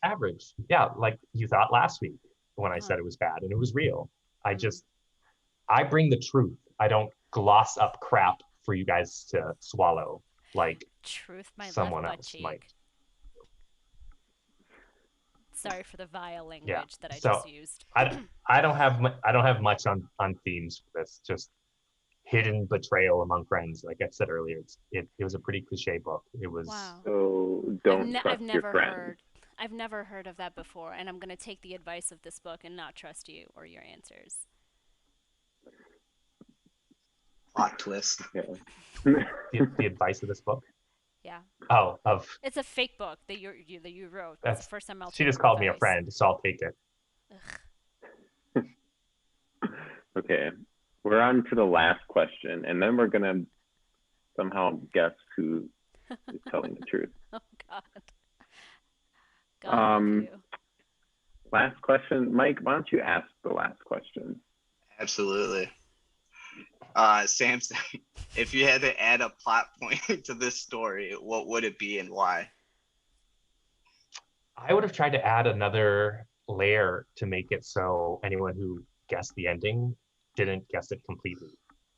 average. Yeah, like you thought last week when I Uh-huh. said it was bad, and it was real. I Mm. just I bring the truth. I don't gloss up crap for you guys to swallow like Truth, my left someone butt else might. cheek. Sorry for the vile Yeah. language that I just So used. I don't have much on themes for this. Just hidden betrayal among friends. Like I said earlier, it was a pretty cliche book. It was Wow. So I've don't ne- I've trust your never friends. heard I've never heard of that before, and I'm gonna take the advice of this book and not trust you or your answers. Plot twist. Yeah. the advice of this book. Yeah. Oh, of It's a fake book that you wrote. It's the that's first time I'll she take just your called me a advice. friend, so I'll take it. Ugh. Okay. We're on to the last question, and then we're gonna somehow guess who is telling the truth. Oh God. God help Um, you. last question, Mike. Why don't you ask the last question? Absolutely. Samson, if you had to add a plot point to this story, what would it be and why? I would have tried to add another layer to make it so anyone who guessed the ending didn't guess it completely.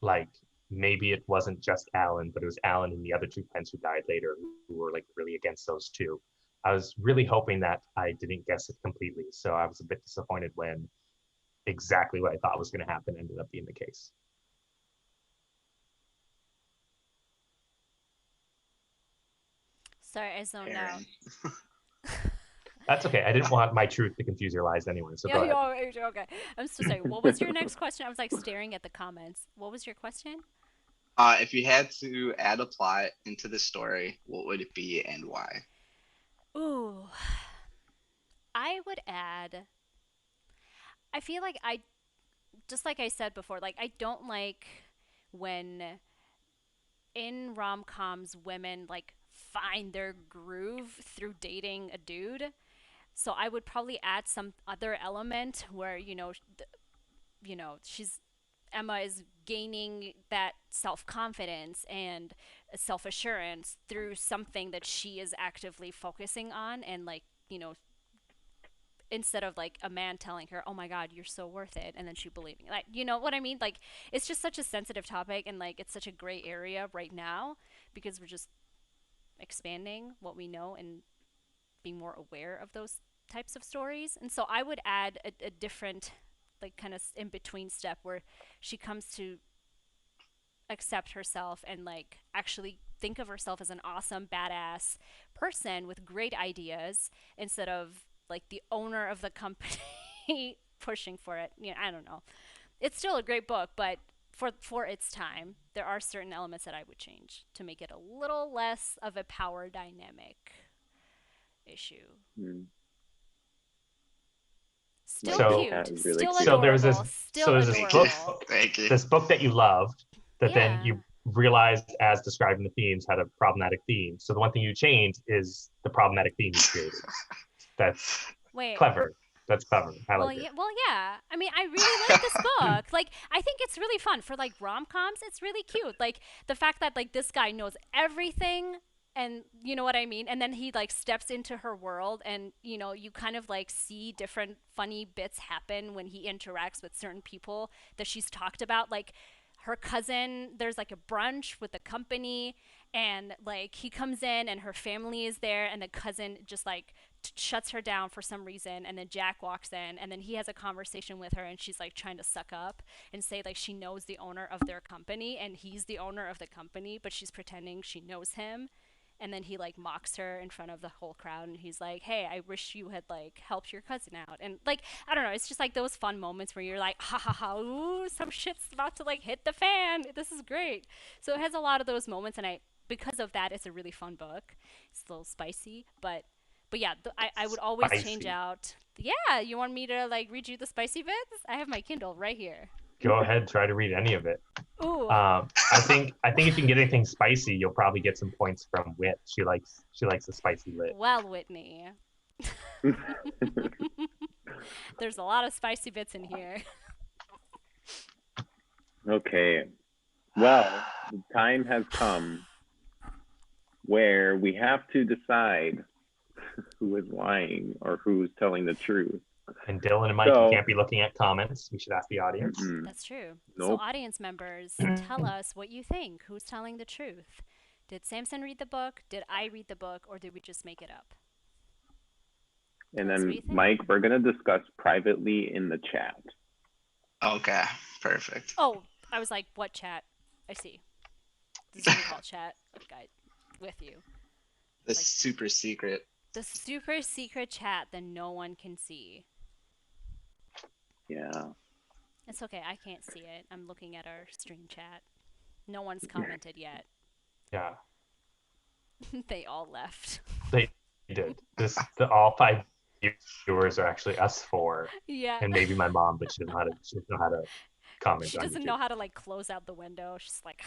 Like maybe it wasn't just Alan, but it was Alan and the other two friends who died later who were like really against those two. I was really hoping that I didn't guess it completely. So I was a bit disappointed when exactly what I thought was going to happen ended up being the case. Sorry, I zoned out. Aaron. That's okay. I didn't want my truth to confuse your lies anyway. So Yeah, go ahead. okay. I'm so sorry. What was your next question? I was like staring at the comments. What was your question? If you had to add a plot into the story, what would it be and why? Ooh, I would add. I feel like I just like I said before, like I don't like when in rom-coms women like find their groove through dating a dude. So I would probably add some other element where, she's Emma is gaining that self-confidence and self-assurance through something that she is actively focusing on, and like, instead of like a man telling her, "Oh my God, you're so worth it," and then she believing, like, you know what I mean? Like, it's just such a sensitive topic, and like it's such a gray area right now because we're just expanding what we know and being more aware of those types of stories. And so I would add a different, like, kind of in between step where she comes to accept herself and like actually think of herself as an awesome badass person with great ideas instead of like the owner of the company pushing for it. I don't know. It's still a great book, but for its time, there are certain elements that I would change to make it a little less of a power dynamic issue. Mm. Still Mike, So, cute, really still so cute. there's adorable, this, still so there's Thank you. adorable. Thank you. this book that you loved that then Yeah. you realized, as describing the themes, had a problematic theme. So the one thing you change is the problematic theme you created. That's Wait. clever. That's clever. I Well, like it. yeah. Well, yeah. I mean, I really like this book. Like, I think it's really fun for like rom-coms. It's really cute. Like the fact that like this guy knows everything, and you know what I mean. And then he like steps into her world, and you kind of like see different funny bits happen when he interacts with certain people that she's talked about. Like her cousin, there's like a brunch with the company, and like he comes in and her family is there, and the cousin just like shuts her down for some reason, and then Jack walks in, and then he has a conversation with her, and she's like trying to suck up and say like she knows the owner of their company and he's the owner of the company, but she's pretending she knows him. And then he like mocks her in front of the whole crowd, and he's like, "Hey, I wish you had like helped your cousin out." And like, I don't know, it's just like those fun moments where you're like, "Ha ha ha, ooh, some shit's about to like hit the fan. This is great." So it has a lot of those moments, and because of that, it's a really fun book. It's a little spicy, but yeah, I would always change Spicy. out. Yeah, you want me to like read you the spicy bits? I have my Kindle right here. Go ahead, try to read any of it. Ooh, I think if you can get anything spicy, you'll probably get some points from Wit. She likes the spicy lit. well, Whitney, there's a lot of spicy bits in here. Okay. Well, the time has come where we have to decide who is lying or who's telling the truth. And Dylan and Mike, you can't be looking at comments. We should ask the audience. That's true. So, Nope. audience members, tell us what you think. Who's telling the truth? Did Samson read the book? Did I read the book? Or did we just make it up? And Tell us what then, you think. Mike, we're going to discuss privately in the chat. Okay, perfect. Oh, I was like, what chat? I see. The Zoom call chat guy with you. The Like- super secret. The super secret chat that no one can see. Yeah. It's okay. I can't see it. I'm looking at our stream chat. No one's commented yet. Yeah, They all left. they did. All 5 viewers are actually us 4, Yeah. and maybe my mom, but she doesn't know how to comment. She on doesn't YouTube. know how to like close out the window. She's like,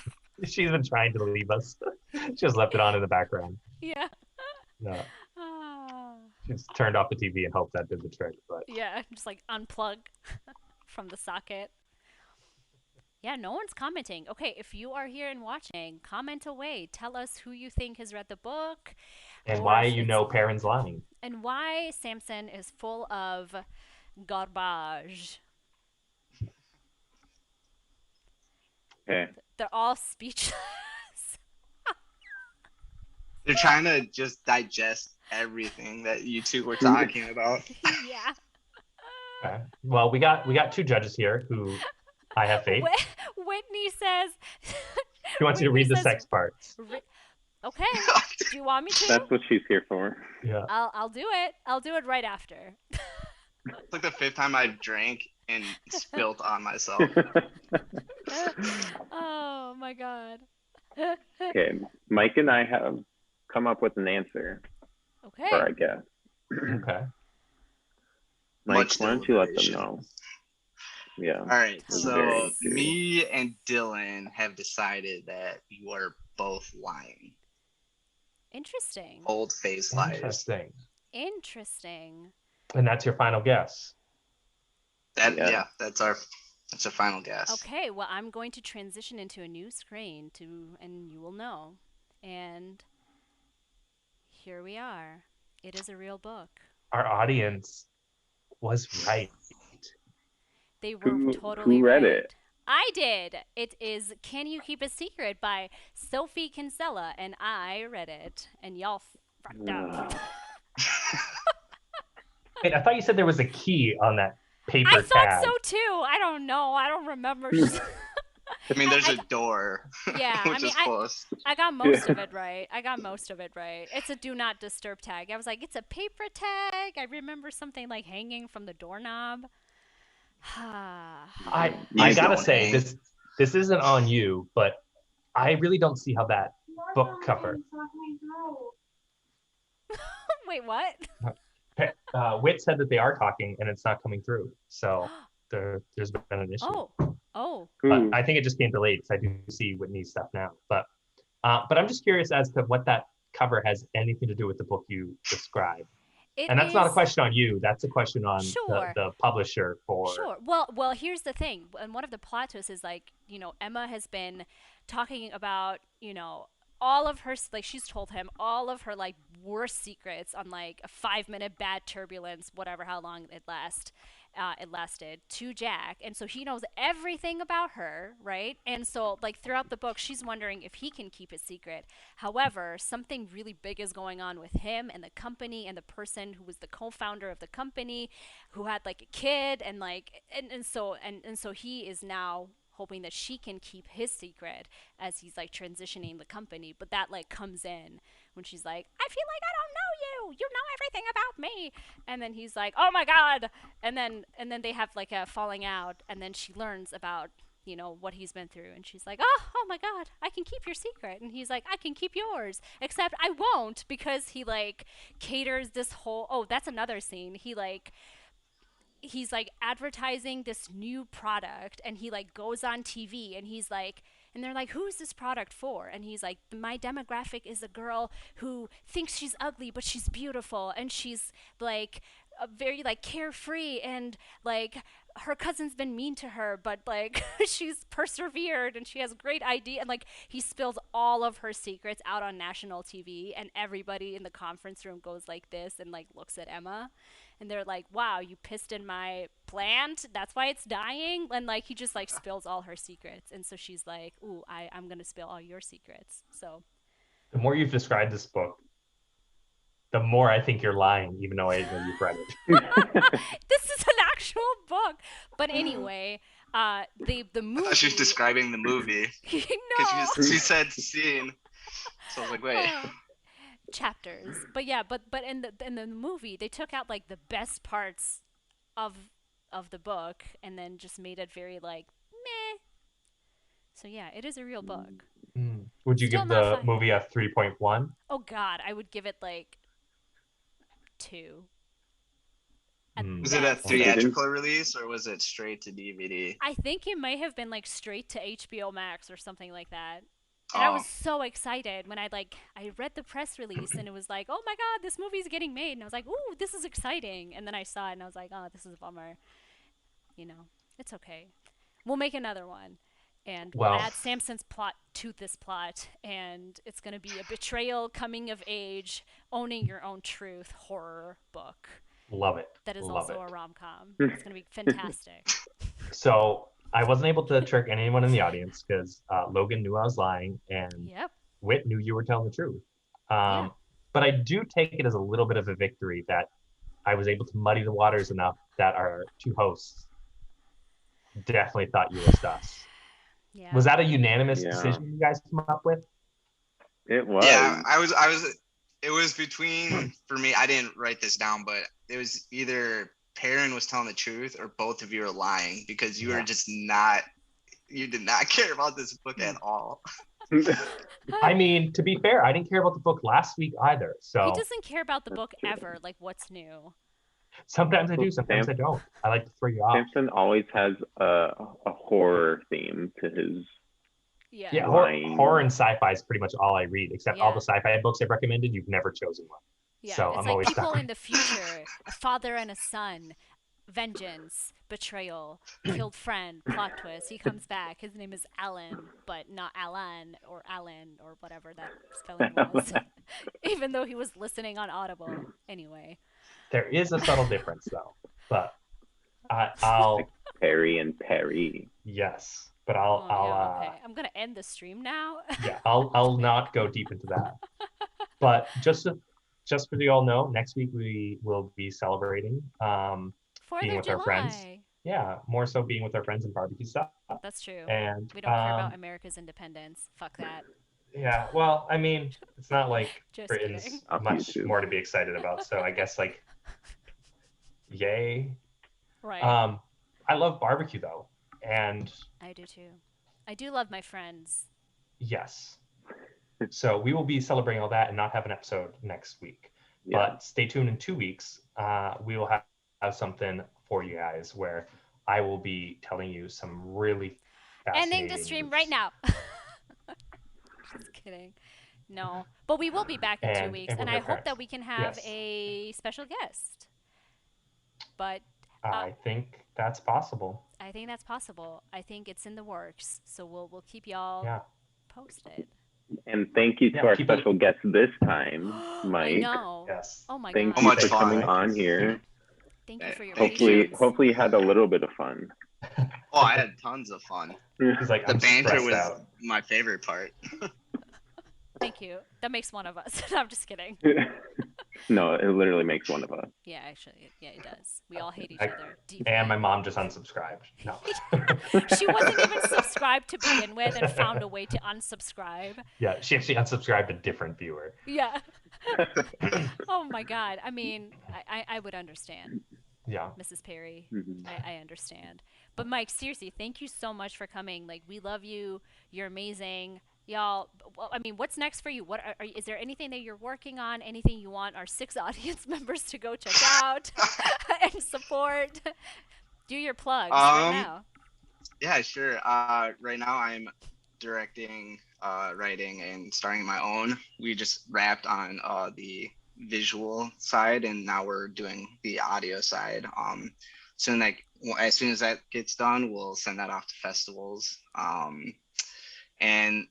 She's been trying to leave us. She just left it on in the background. yeah. Yeah, Ah. she just turned off the TV and hoped that did the trick. But Yeah, just like unplug from the socket. Yeah, no one's commenting. Okay, if you are here and watching, comment away. Tell us who you think has read the book. and or why if you it's- know Paran's lying. And why Samson is full of garbage. Okay. They're all speechless. They're trying to just digest everything that you two were talking about. Yeah. Okay. Well, we got 2 judges here who I have faith. Whitney says. He wants you to Whitney read the says, sex parts. Okay. Do you want me to? That's what she's here for. Yeah. I'll do it. I'll do it right after. It's like the 5th time I've drank and spilt on myself. Oh my god. Okay, Mike and I have come up with an answer for Okay. our guess. Okay. Mike, Much why don't you let them deliberation. know? Yeah, All right, Tell I'm very so us. curious. me and Dylan have decided that you are both lying. Interesting. Old face liars. Interesting. Interesting. And that's your final guess. That Yeah. yeah, that's our final guess. Okay, well, I'm going to transition into a new screen and you will know. And here we are. It is a real book. Our audience was right. They were Who totally read it? right. I did. It is Can You Keep a Secret by Sophie Kinsella, and I read it. And y'all fucked up. Wait, I thought you said there was a key on that I paper thought so tag. too. I don't know. I don't remember. I mean, there's I a door, yeah, I which mean, is close. I got most of it right. I got most of it right. It's a do not disturb tag. I was like, it's a paper tag. I remember something like hanging from the doorknob. I Mike, gotta don't say hang. this isn't on you, but I really don't see how that book cover. Wait, what? Wit said that they are talking and it's not coming through, so there's been an issue. Oh. But I think it just came delayed because I do see Whitney's stuff now. But I'm just curious as to what that cover has anything to do with the book you described. It And that's not a is question on you. That's a question on sure. the publisher for. Sure. Well, here's the thing. And one of the plot twists is like, Emma has been talking about, all of her like she's told him all of her like worst secrets on like a 5 minute bad turbulence, whatever how long it lasted to Jack, and so he knows everything about her, right? And so like throughout the book, she's wondering if he can keep it secret. However, something really big is going on with him and the company and the person who was the co-founder of the company, who had like a kid, and like and so he is now hoping that she can keep his secret as he's like transitioning the company. But that like comes in when she's like, I feel like I don't know you. You know everything about me. And then he's like, oh my god. And then they have like a falling out, and then she learns about what he's been through, and she's like, oh my god, I can keep your secret. And he's like, I can keep yours, except I won't, because he like caters this whole, oh, that's another scene. He's like advertising this new product, and he like goes on TV, and he's like, and they're like, who's this product for? And he's like, my demographic is a girl who thinks she's ugly but she's beautiful, and she's like very like carefree, and like her cousin's been mean to her, but like she's persevered and she has great idea. And like he spills all of her secrets out on national TV, and everybody in the conference room goes like this and like looks at Emma, and they're like, wow, you pissed in my plant, that's why it's dying. And like he just like spills all her secrets, and so she's like, ooh, I'm gonna spill all your secrets. So The more you've described this book, the more I think you're lying, even though I know you've read it. this is an actual book. But anyway, the I thought she was movie describing the movie because no she said scene. So I was like, wait. chapters. But yeah, but in the movie they took out like the best parts of the book, and then just made it very like meh. So yeah, it is a real book. Would you Still give not the fine. movie a 3.1? Oh god, I would give it like 2 at Was it a best. They didn't. theatrical release or was it straight to DVD? I think it might have been like straight to HBO Max or something like that. And I Oh, was so excited when I read the press release, and it was like, "Oh my god, this movie's getting made." And I was like, "Ooh, this is exciting." And then I saw it and I was like, "Oh, this is a bummer." It's okay. We'll make another one, and we'll Well, add Samson's plot to this plot, and it's going to be a betrayal, coming of age, owning your own truth horror book love it. that is Love also it. a rom-com. It's going to be fantastic. So I wasn't able to trick anyone in the audience because Logan knew I was lying and Yep. Whit knew you were telling the truth. Yeah. But I do take it as a little bit of a victory that I was able to muddy the waters enough that our two hosts definitely thought you were sus. Yeah. Was that a unanimous Yeah. decision you guys come up with? It was. yeah. I was. It was between for me. I didn't write this down, but it was either Perrin was telling the truth or both of you are lying because you were just not you did not care about this book at all. I mean, to be fair, I didn't care about the book last week either. He So doesn't care about the book true. ever. Like, what's new? sometimes I Well, do, sometimes I don't. I like to throw you off. Samson always has a horror theme to his Yeah. Yeah, line. horror and sci-fi is pretty much all I read, except all Yeah. the sci-fi books I've recommended, you've never chosen one. Yeah. So It's I'm like always people stuck. in the future, a father and a son, vengeance, betrayal, killed friend, plot twist. He comes back. His name is Alan, but not Alan or Alan or whatever that spelling was. Even though he was listening on Audible. Anyway. There is a subtle difference though, but I'll Perry and Perry. yes, but Oh, yeah, okay. I'm gonna end the stream now. yeah, I'll not go deep into that. But just so you all know, next week we will be celebrating Fourth being of with our friends. July. Yeah, more so being with our friends and barbecue stuff. That's true. And We don't care about America's independence. Fuck that. yeah, well, I mean, it's not like Just Britain's kidding. Off much YouTube. more to be excited about. So I guess like, yay. Right. I love barbecue though, and I do too. I do love my friends. yes. So we will be celebrating all that and not have an episode next week. Yeah. But stay tuned in 2 weeks. We will have something for you guys where I will be telling you some really fascinating Ending the stream right now. Just kidding. No. But we will be back in 2 weeks, and and with I our hope that parents. we can have Yes. a special guest. But I think that's possible. I think that's possible. I think it's in the works. So we'll keep y'all Yeah. posted. And thank you to Yeah, our people- special guest this time, I Mike. know. Yes. Oh my Thank god. you much for fun. coming on here. Thank you for your Hopefully, patience. you had a little bit of fun. Oh, I had tons of fun. He's like, The I'm banter stressed was out. my favorite part. Thank you. That makes one of us. No, I'm just kidding. No, it literally makes one of us. Yeah, actually, yeah, it does. We all hate each I- other deeply. And my mom just unsubscribed. No. She wasn't even subscribed to begin with and found a way to unsubscribe. Yeah, she actually unsubscribed a different viewer. Yeah. Oh my god. I mean, I would understand, Yeah. Mrs. Perry. Mhm. I understand. But Mike, seriously, thank you so much for coming. Like, we love you. You're amazing. Y'all, well, I mean, what's next for you? What is there anything that you're working on? Anything you want our 6 audience members to go check out and support? Do your plugs right now. Yeah, sure. Right now I'm directing, writing, and starting my own. We just wrapped on the visual side, and now we're doing the audio side. As soon as that gets done, we'll send that off to festivals. And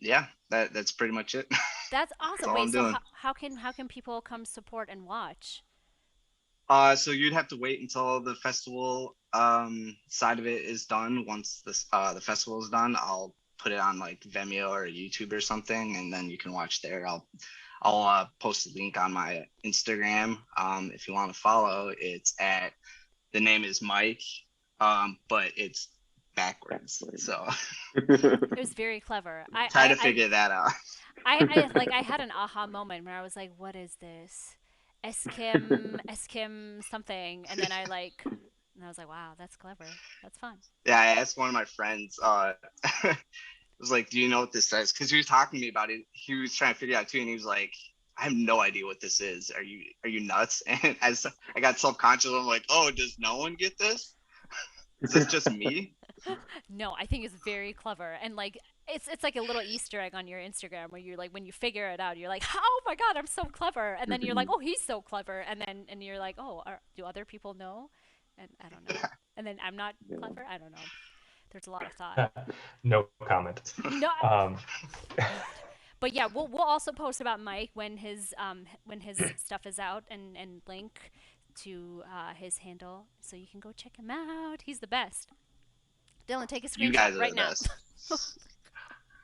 yeah, that's pretty much it. That's awesome. all Wait, I'm so doing. how can people come support and watch? So you'd have to wait until the festival side of it is done. Once the festival is done, I'll put it on like Vimeo or YouTube or something, and then you can watch there. I'll post a link on my Instagram. If you want to follow, the name is Mike, but it's backwards. So It was very clever. try to figure that out. I had an aha moment where I was like, what is this? Eskim something, and then I was like, wow, that's clever. That's fun. Yeah, I asked one of my friends. I was like, "Do you know what this says?" Because he was talking to me about it. He was trying to figure it out too, and he was like, "I have no idea what this is. Are you nuts?" And as I got self-conscious, I'm like, "Oh, does no one get this? Is this just me?" No, I think it's very clever, and like it's like a little Easter egg on your Instagram where you're like, when you figure it out, you're like, oh my god, I'm so clever, and then you're like, oh, he's so clever, and you're like, oh, do other people know? And I don't know, and then I'm not clever. I don't know. There's a lot of thought. No comment. No. But yeah, we'll also post about Mike when his stuff is out and link to his handle so you can go check him out. He's the best. Dillon, take a You guys screenshot are right the now. best.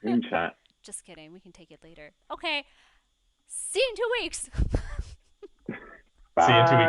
Screenshot. Just kidding. We can take it later. Okay. See you in 2 weeks. See you in 2 weeks.